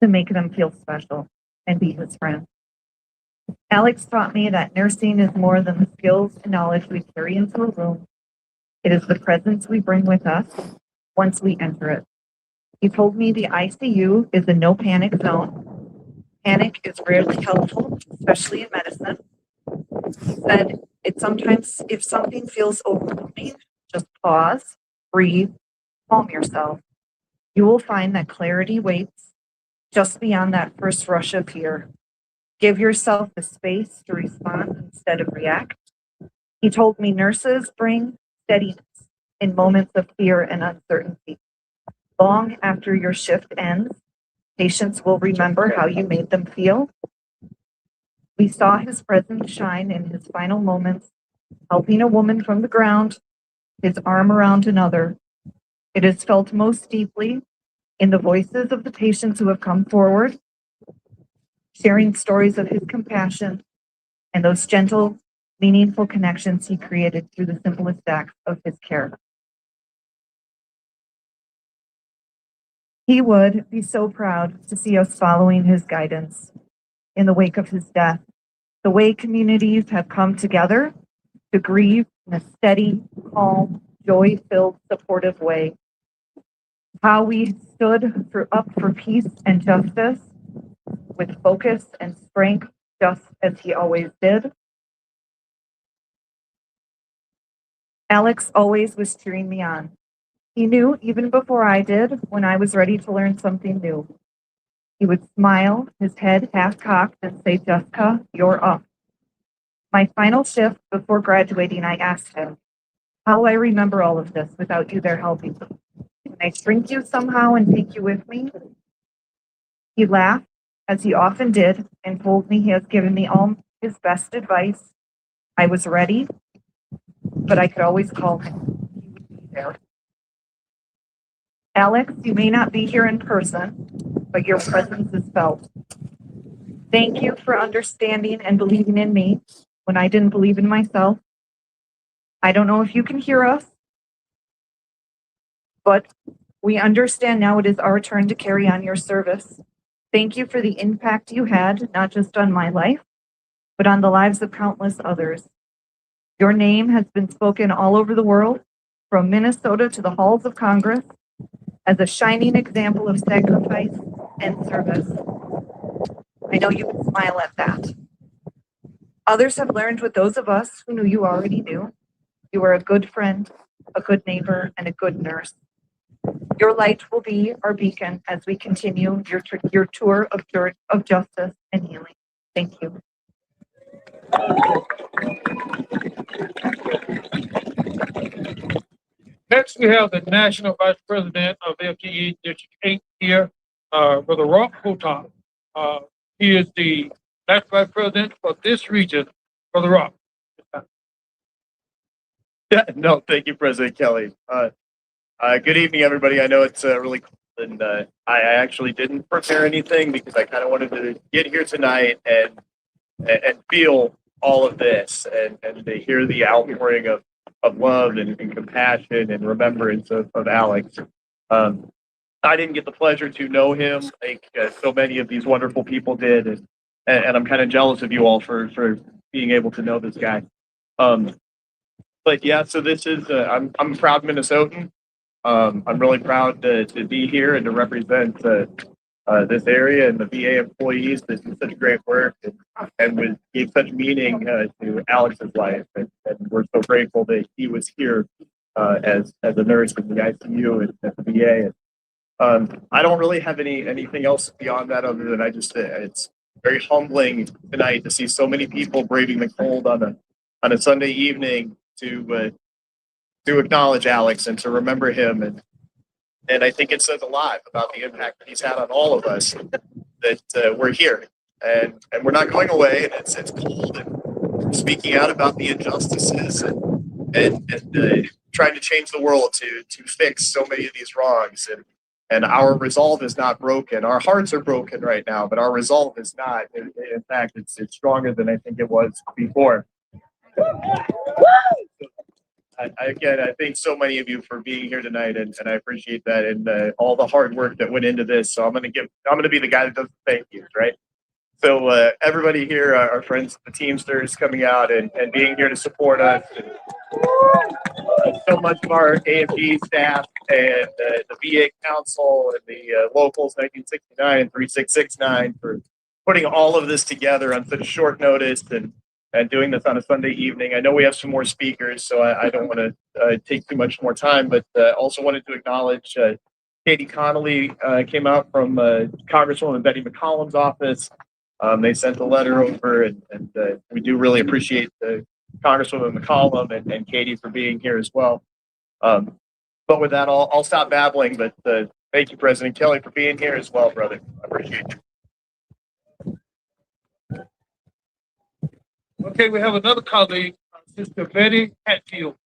to make them feel special and be his friend. Alex taught me that nursing is more than the skills and knowledge we carry into a room. It is the presence we bring with us once we enter it. He told me the ICU is a no panic zone. Panic is rarely helpful, especially in medicine. He said, if something feels overwhelming, just pause, breathe, calm yourself. You will find that clarity waits just beyond that first rush of fear. Give yourself the space to respond instead of react. He told me nurses bring steadiness. in moments of fear and uncertainty. Long after your shift ends, patients will remember how you made them feel. We saw his presence shine in his final moments, helping a woman from the ground, his arm around another. It is felt most deeply in the voices of the patients who have come forward, sharing stories of his compassion and those gentle, meaningful connections he created through the simplest acts of his care. He would be so proud to see us following his guidance in the wake of his death. The way communities have come together to grieve in a steady, calm, joy-filled, supportive way. How we stood up for peace and justice with focus and strength, just as he always did. Alex always was cheering me on. He knew even before I did when I was ready to learn something new. He would smile, his head half cocked, and say, "Jessica, you're up." My final shift before graduating, I asked him, "How will I remember all of this without you there helping me? Can I shrink you somehow and take you with me?" He laughed, as he often did, and told me he has given me all his best advice. I was ready, but I could always call him. He would be there. Alex, you may not be here in person, but your presence is felt. Thank you for understanding and believing in me when I didn't believe in myself. I don't know if you can hear us, but we understand now it is our turn to carry on your service. Thank you for the impact you had, not just on my life, but on the lives of countless others. Your name has been spoken all over the world, from Minnesota to the halls of Congress, as a shining example of sacrifice and service. I know you can smile at that. Others have learned what those of us who knew you already knew. You are a good friend, a good neighbor, and a good nurse. Your light will be our beacon as we continue your tour of justice and healing. Thank you. Next, we have the National Vice President of FTE District 8 here, Brother Rob Houghton. He is the National Vice President for this region, Brother Rob. Yeah, no, thank you, President Kelly. Good evening, everybody. I know it's really cool, and I actually didn't prepare anything because I kind of wanted to get here tonight and feel all of this and to hear the outpouring of love and compassion and remembrance of Alex. I didn't get the pleasure to know him like so many of these wonderful people did, and I'm kind of jealous of you all for being able to know this guy. But yeah, so this is I'm a proud Minnesotan. I'm really proud to be here and to represent this area and the VA employees that do such great work and gave such meaning to Alex's life. And we're so grateful that he was here as a nurse in the ICU and at the VA. I don't really have anything else beyond that other than it's very humbling tonight to see so many people braving the cold on a Sunday evening to acknowledge Alex and to remember him. And I think it says a lot about the impact that he's had on all of us that we're here and we're not going away, and it's cold, and speaking out about the injustices and trying to change the world to fix so many of these wrongs. And our resolve is not broken. Our hearts are broken right now, but our resolve is not. In fact, it's stronger than I think it was before. Again, I thank so many of you for being here tonight, and I appreciate that and all the hard work that went into this. So I'm gonna be the guy that does the thank yous, right? So everybody here, our friends, the Teamsters coming out and being here to support us. And so much of our AFG staff and the VA Council and the Locals 1969 and 3669 for putting all of this together on such short notice and doing this on a Sunday evening. I know we have some more speakers, so I don't want to take too much more time, but also wanted to acknowledge Katie Connolly came out from Congresswoman Betty McCollum's office. They sent a letter over, and we do really appreciate Congresswoman McCollum and Katie for being here as well. But with that, I'll stop babbling. But thank you, President Kelly, for being here as well, brother. I appreciate you. Okay, we have another colleague, Sister Betty Hatfield,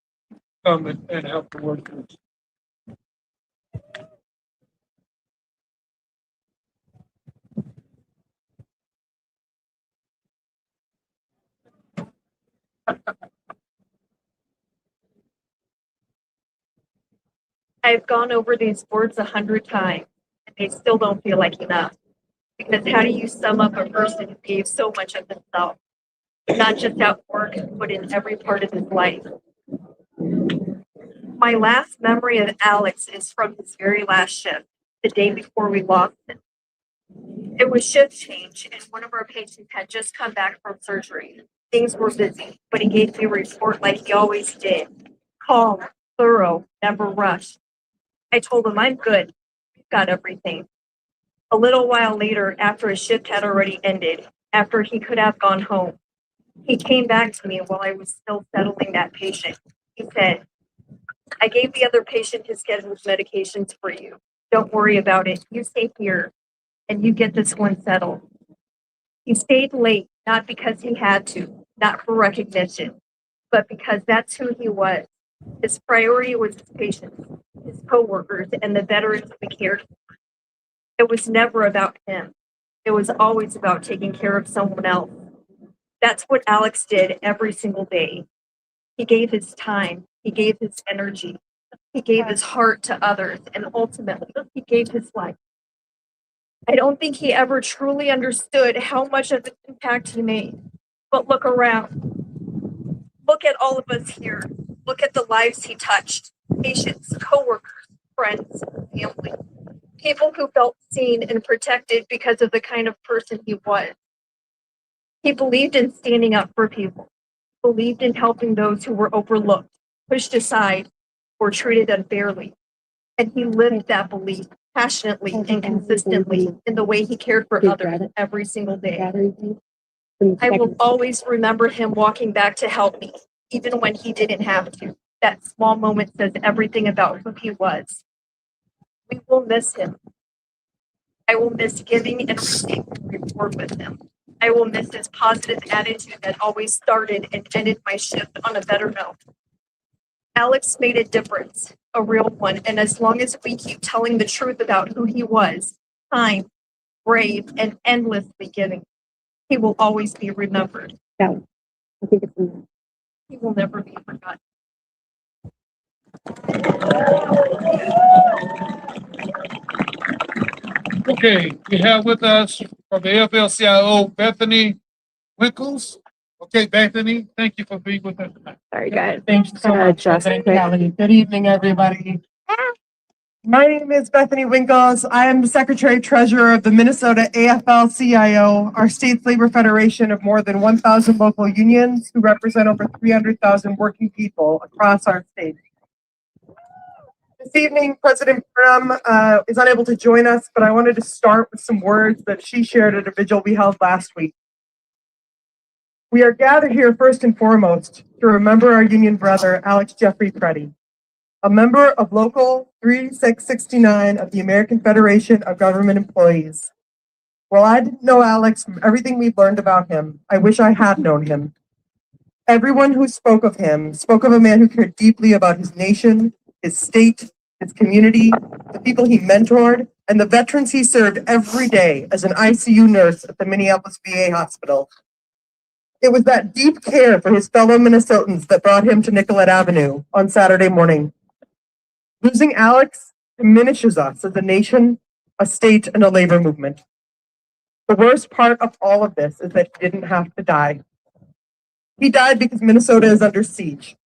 come and help the work. I've gone over these words 100 times, and they still don't feel like enough. Because how do you sum up a person who gave so much of himself, not just at work, but in every part of his life? My last memory of Alex is from his very last shift, the day before we lost him. It was shift change, and one of our patients had just come back from surgery. Things were busy, but he gave me a report like he always did. Calm, thorough, never rushed. I told him, I'm good. We've got everything. A little while later, after his shift had already ended, after he could have gone home, he came back to me while I was still settling that patient. He said, I gave the other patient his scheduled medications for you. Don't worry about it. You stay here and you get this one settled. He stayed late, not because he had to, not for recognition, but because that's who he was. His priority was his patients, his coworkers, and the veterans we cared for. It was never about him. It was always about taking care of someone else. That's what Alex did every single day. He gave his time. He gave his energy. He gave his heart to others, and ultimately, he gave his life. I don't think he ever truly understood how much of an impact he made. But look around. Look at all of us here. Look at the lives he touched. Patients, coworkers, friends, family. People who felt seen and protected because of the kind of person he was. He believed in standing up for people, believed in helping those who were overlooked, pushed aside, or treated unfairly. And he lived that belief passionately and consistently in the way he cared for others every single day. I will always remember him walking back to help me, even when he didn't have to. That small moment says everything about who he was. We will miss him. I will miss giving and receiving reward with him. I will miss his positive attitude that always started and ended my shift on a better note. Alex made a difference, a real one, and as long as we keep telling the truth about who he was, kind, brave, and endlessly giving, he will always be remembered. I think it's He will never be forgotten. Okay, we have with us from the AFL-CIO, Bethany Winkles. Okay, Bethany, thank you for being with us tonight. Sorry, guys. Thank you so much, President Kelly. Good evening, everybody. My name is Bethany Winkles. I am the Secretary Treasurer of the Minnesota AFL-CIO, our state's labor federation of more than 1,000 local unions who represent over 300,000 working people across our state. This evening, President Burnham is unable to join us, but I wanted to start with some words that she shared at a vigil we held last week. We are gathered here first and foremost to remember our union brother, Alex Jeffrey Pretti, a member of Local 3669 of the American Federation of Government Employees. While I didn't know Alex from everything we've learned about him, I wish I had known him. Everyone who spoke of him spoke of a man who cared deeply about his nation, his state, his community, the people he mentored, and the veterans he served every day as an ICU nurse at the Minneapolis VA hospital. It was that deep care for his fellow Minnesotans that brought him to Nicollet Avenue on Saturday morning. Losing Alex diminishes us as a nation, a state, and a labor movement. The worst part of all of this is that he didn't have to die. He died because Minnesota is under siege.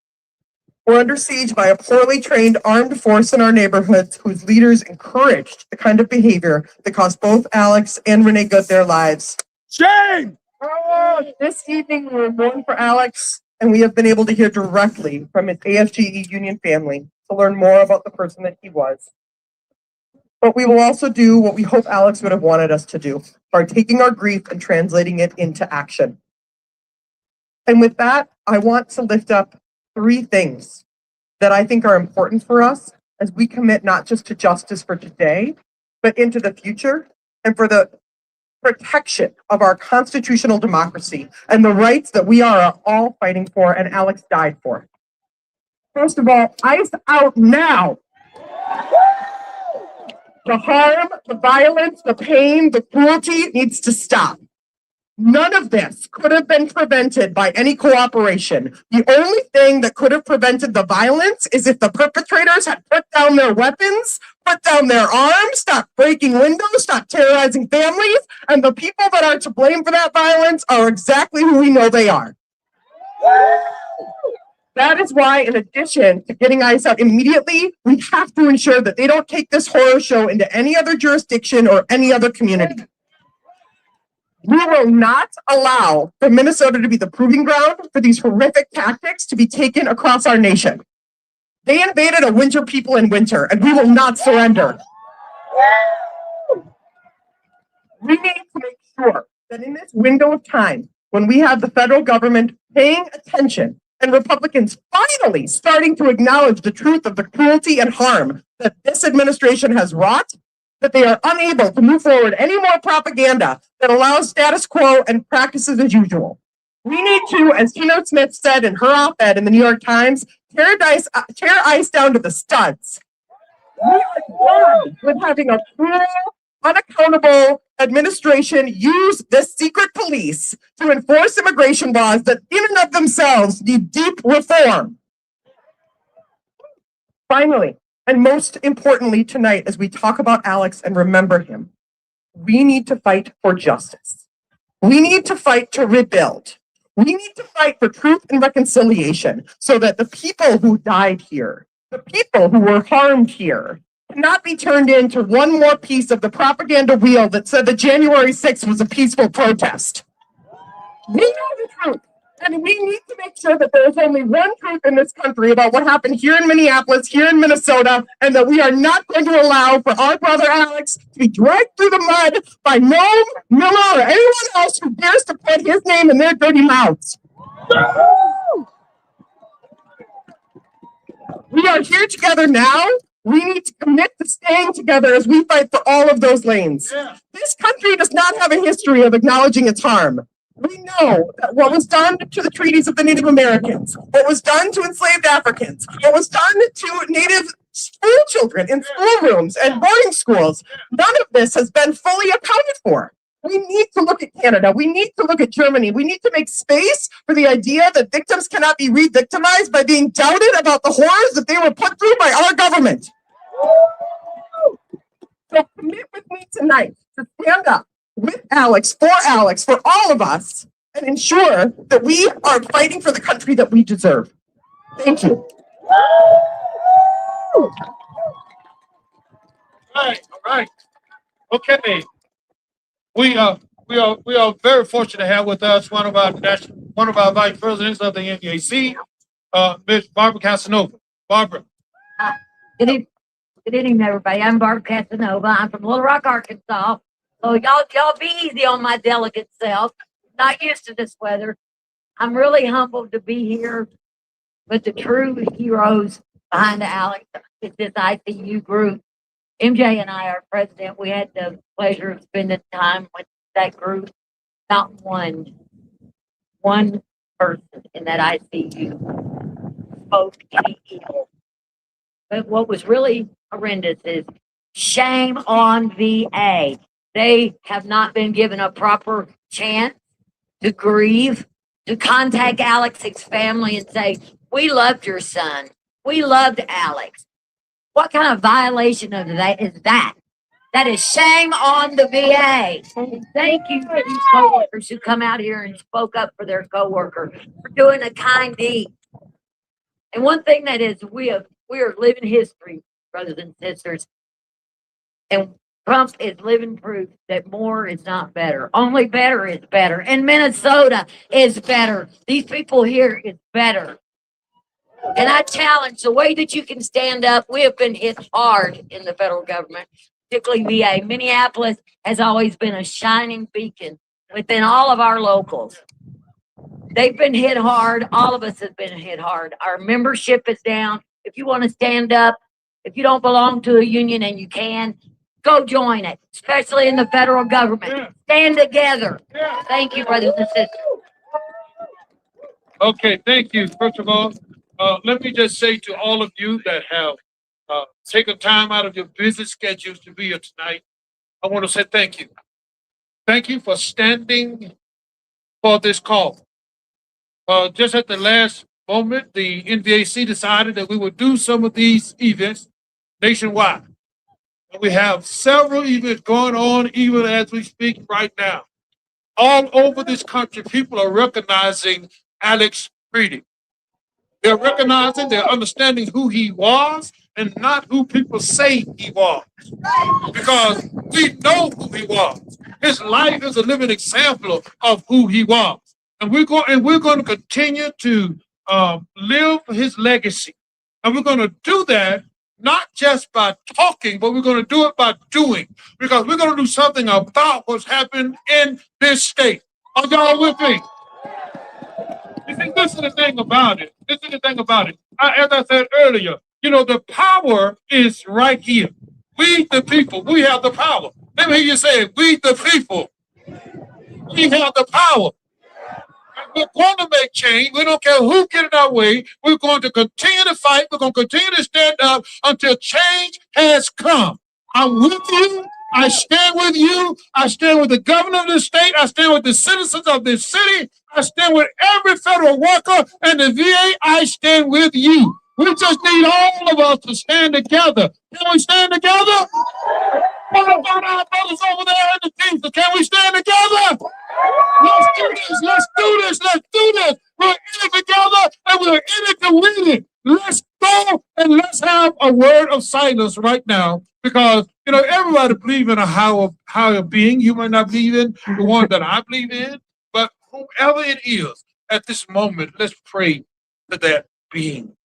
We're under siege by a poorly trained armed force in our neighborhoods whose leaders encouraged the kind of behavior that cost both Alex and Renee Good their lives. Shame! This evening, we're mourning for Alex, and we have been able to hear directly from his AFGE union family to learn more about the person that he was. But we will also do what we hope Alex would have wanted us to do, by taking our grief and translating it into action. And with that, I want to lift up three things that I think are important for us as we commit not just to justice for today, but into the future and for the protection of our constitutional democracy and the rights that we are all fighting for and Alex died for. First of all, ICE out now. The harm, the violence, the pain, the cruelty needs to stop. None of this could have been prevented by any cooperation. The only thing that could have prevented the violence is if the perpetrators had put down their weapons, put down their arms, stopped breaking windows, stopped terrorizing families, and the people that are to blame for that violence are exactly who we know they are. That is why, in addition to getting ICE out immediately, we have to ensure that they don't take this horror show into any other jurisdiction or any other community. We will not allow for Minnesota to be the proving ground for these horrific tactics to be taken across our nation. They invaded a winter people in winter, and we will not surrender. We need to make sure that in this window of time, when we have the federal government paying attention and Republicans finally starting to acknowledge the truth of the cruelty and harm that this administration has wrought, that they are unable to move forward any more propaganda that allows status quo and practices as usual. We need to, as Tina Smith said in her op-ed in the New York Times, tear ICE down to the studs. We are done with having a cruel, unaccountable administration use this secret police to enforce immigration laws that in and of themselves need deep reform. Finally, and most importantly tonight, as we talk about Alex and remember him, we need to fight for justice. We need to fight to rebuild. We need to fight for truth and reconciliation so that the people who died here, the people who were harmed here, cannot be turned into one more piece of the propaganda wheel that said that January 6th was a peaceful protest. We know the truth. And we need to make sure that there is only one truth in this country about what happened here in Minneapolis, here in Minnesota, and that we are not going to allow for our brother Alex to be dragged through the mud by Noam, Miller, or anyone else who dares to put his name in their dirty mouths. We are here together now. We need to commit to staying together as we fight for all of those lanes. This country does not have a history of acknowledging its harm. We know that what was done to the treaties of the Native Americans, what was done to enslaved Africans, what was done to Native school children in schoolrooms and boarding schools, none of this has been fully accounted for. We need to look at Canada. We need to look at Germany. We need to make space for the idea that victims cannot be re-victimized by being doubted about the horrors that they were put through by our government. So commit with me tonight to stand up with Alex, for all of us, and ensure that we are fighting for the country that we deserve. Thank you. All right. Okay. We are very fortunate to have with us one of our vice presidents of the NJC, Ms. Barbara Casanova. Barbara. Good evening, everybody. I'm Barbara Casanova. I'm from Little Rock, Arkansas. So y'all be easy on my delicate self. Not used to this weather. I'm really humbled to be here with the true heroes behind Alex. It's this ICU group. MJ and I, our president, we had the pleasure of spending time with that group. Not one person in that ICU spoke any evil. But what was really horrendous is shame on VA. They have not been given a proper chance to grieve, to contact Alex's family and say, we loved your son. We loved Alex. What kind of violation of that is that? That is shame on the VA. And thank you for these coworkers who come out here and spoke up for their coworker, for doing a kind deed. And one thing that is, we are living history, brothers and sisters. And Trump is living proof that more is not better. Only better is better. And Minnesota is better. These people here is better. And I challenge the way that you can stand up. We have been hit hard in the federal government, particularly VA. Minneapolis has always been a shining beacon within all of our locals. They've been hit hard. All of us have been hit hard. Our membership is down. If you want to stand up, if you don't belong to a union and you can, go join it, especially in the federal government. Stand together. Thank you, brothers and sisters. Okay, thank you. First of all, let me just say to all of you that have taken time out of your busy schedules to be here tonight, I want to say thank you. Thank you for standing for this call. Just at the last moment, the NVAC decided that we would do some of these events nationwide. And we have several events going on even as we speak right now. All over this country, people are recognizing Alex Pretti. They're recognizing, they're understanding who he was and not who people say he was. Because we know who he was. His life is a living example of who he was. And we're going to continue to live his legacy. And we're going to do that not just by talking, but we're going to do it by doing. Because we're going to do something about what's happened in this state. Are y'all with me? You see, this is the thing about it. This is the thing about it. As I said earlier, you know, the power is right here. We, the people, we have the power. Let me hear you say it. We, the people, we have the power. And we're going to make change. We don't care who get in our way. We're going to continue to fight. We're going to continue to stand up until change has come. I'm with you. I stand with you. I stand with the governor of the state. I stand with the citizens of this city. I stand with every federal worker and the VA. I stand with you. We just need all of us to stand together. Can we stand together? What about our brothers over there in the kingdom? Can we stand together? Let's do this. Let's do this. Let's do this. We're in it together and we're in it to win it. Let's go and let's have a word of silence right now because, you know, everybody believes in a higher being. You might not believe in the one that I believe in, but whoever it is at this moment, let's pray to that being.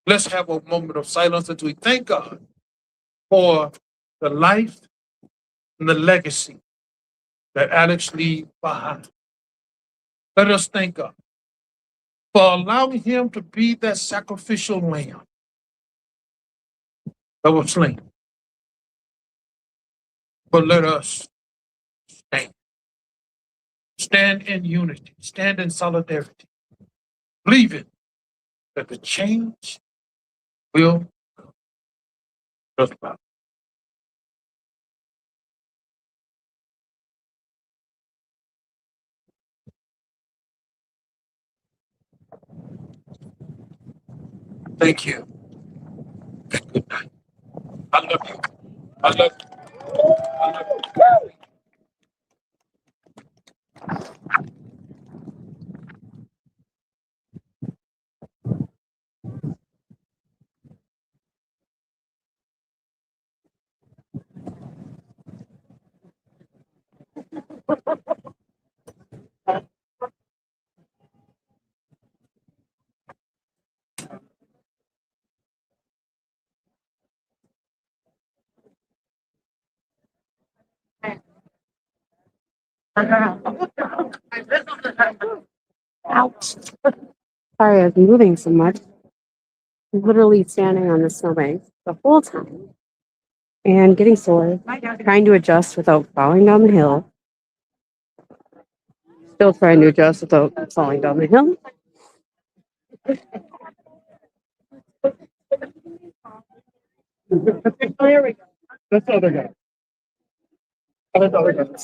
Let's have a moment of silence as we thank God for the life and the legacy that Alex leaves behind. Let us thank God for allowing him to be that sacrificial lamb that was slain. But let us stand in unity, stand in solidarity, believing that the change will come. Just about. Thank you. Good night. I love you. I love you. I love you. Ouch. Sorry, I was moving so much. Literally standing on the snowbank the whole time and getting sore, trying to adjust without falling down the hill. Still trying to adjust without falling down the hill. There we go. That's the other guy. That's the other guy.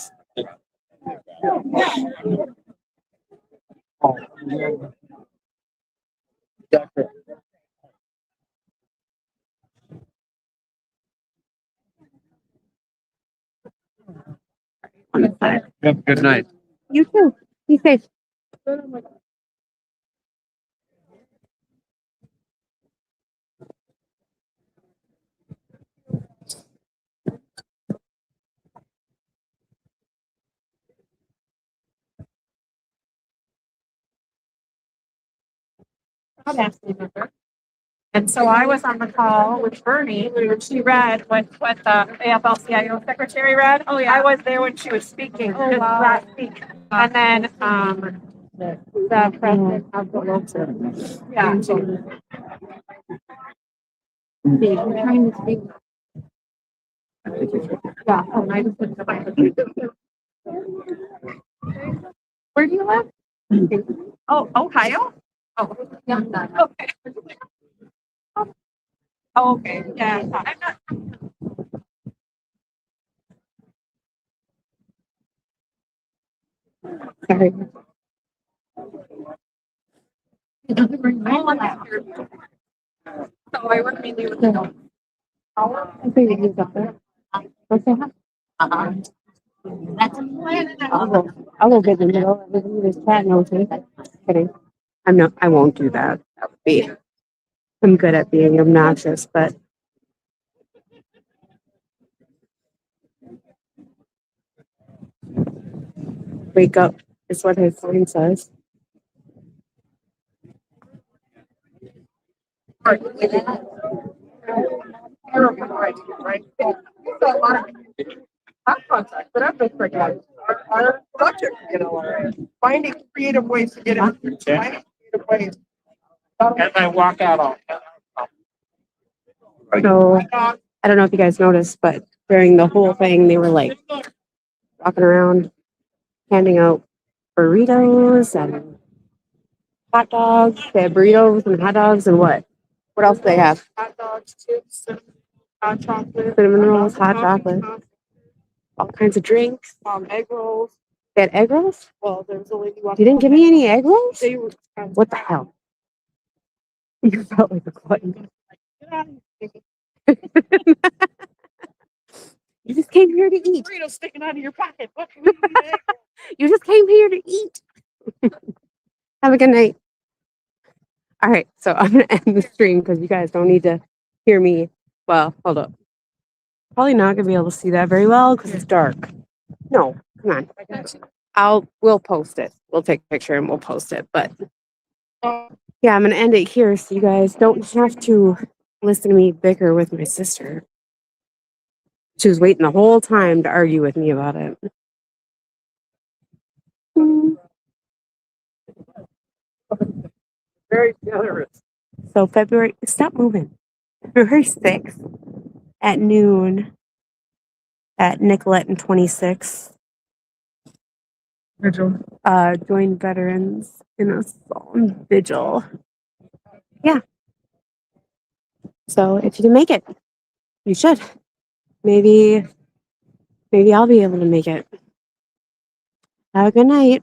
Have a good night. You too. Be safe. And so I was on the call with Bernie, when she read what the AFL-CIO secretary read. Oh yeah. I was there when she was speaking. Oh, wow. Last week. And then the president of the local. Yeah. I'm trying to see. Yeah, oh, I just put it. Where do you live? Oh, Ohio? Oh, yeah. Okay. Oh, okay. Yeah. I'm not. Sorry. So I work mainly with adults. I think he's up there. Okay. I'll go get in the middle. Everybody was chatting over here. Kidding. I won't do that. That would be, I'm good at being obnoxious, but wake up is what his sign says. Right. Hot contact, but I'm just forgetting our subject, finding creative ways to get it. Finding creative ways. As I walk out, So I don't know if you guys noticed, but during the whole thing, they were like walking around, handing out burritos and hot dogs. They had burritos and hot dogs and what? What else do they have? Hot dogs, chips, hot chocolate. Cinnamon rolls, hot chocolate, all kinds of drinks. Egg rolls. They had egg rolls? Well, there was a lady You didn't give me any egg rolls? They were, What the hell? You felt like a glutton. You just came here to eat. burrito sticking out of your pocket. What? You just came here to eat. Have a good night. All right, so I'm gonna end the stream because you guys don't need to hear me. Well, hold up. Probably not gonna be able to see that very well because it's dark. No, come on. We'll post it. We'll take a picture and we'll post it. But yeah, I'm gonna end it here so you guys don't have to listen to me bicker with my sister. She was waiting the whole time to argue with me about it. Very generous. So stop moving. February 6th at noon at Nicolette and 26th. Vigil. Join veterans in a solemn vigil. Yeah. So if you can make it, you should. Maybe I'll be able to make it. Have a good night.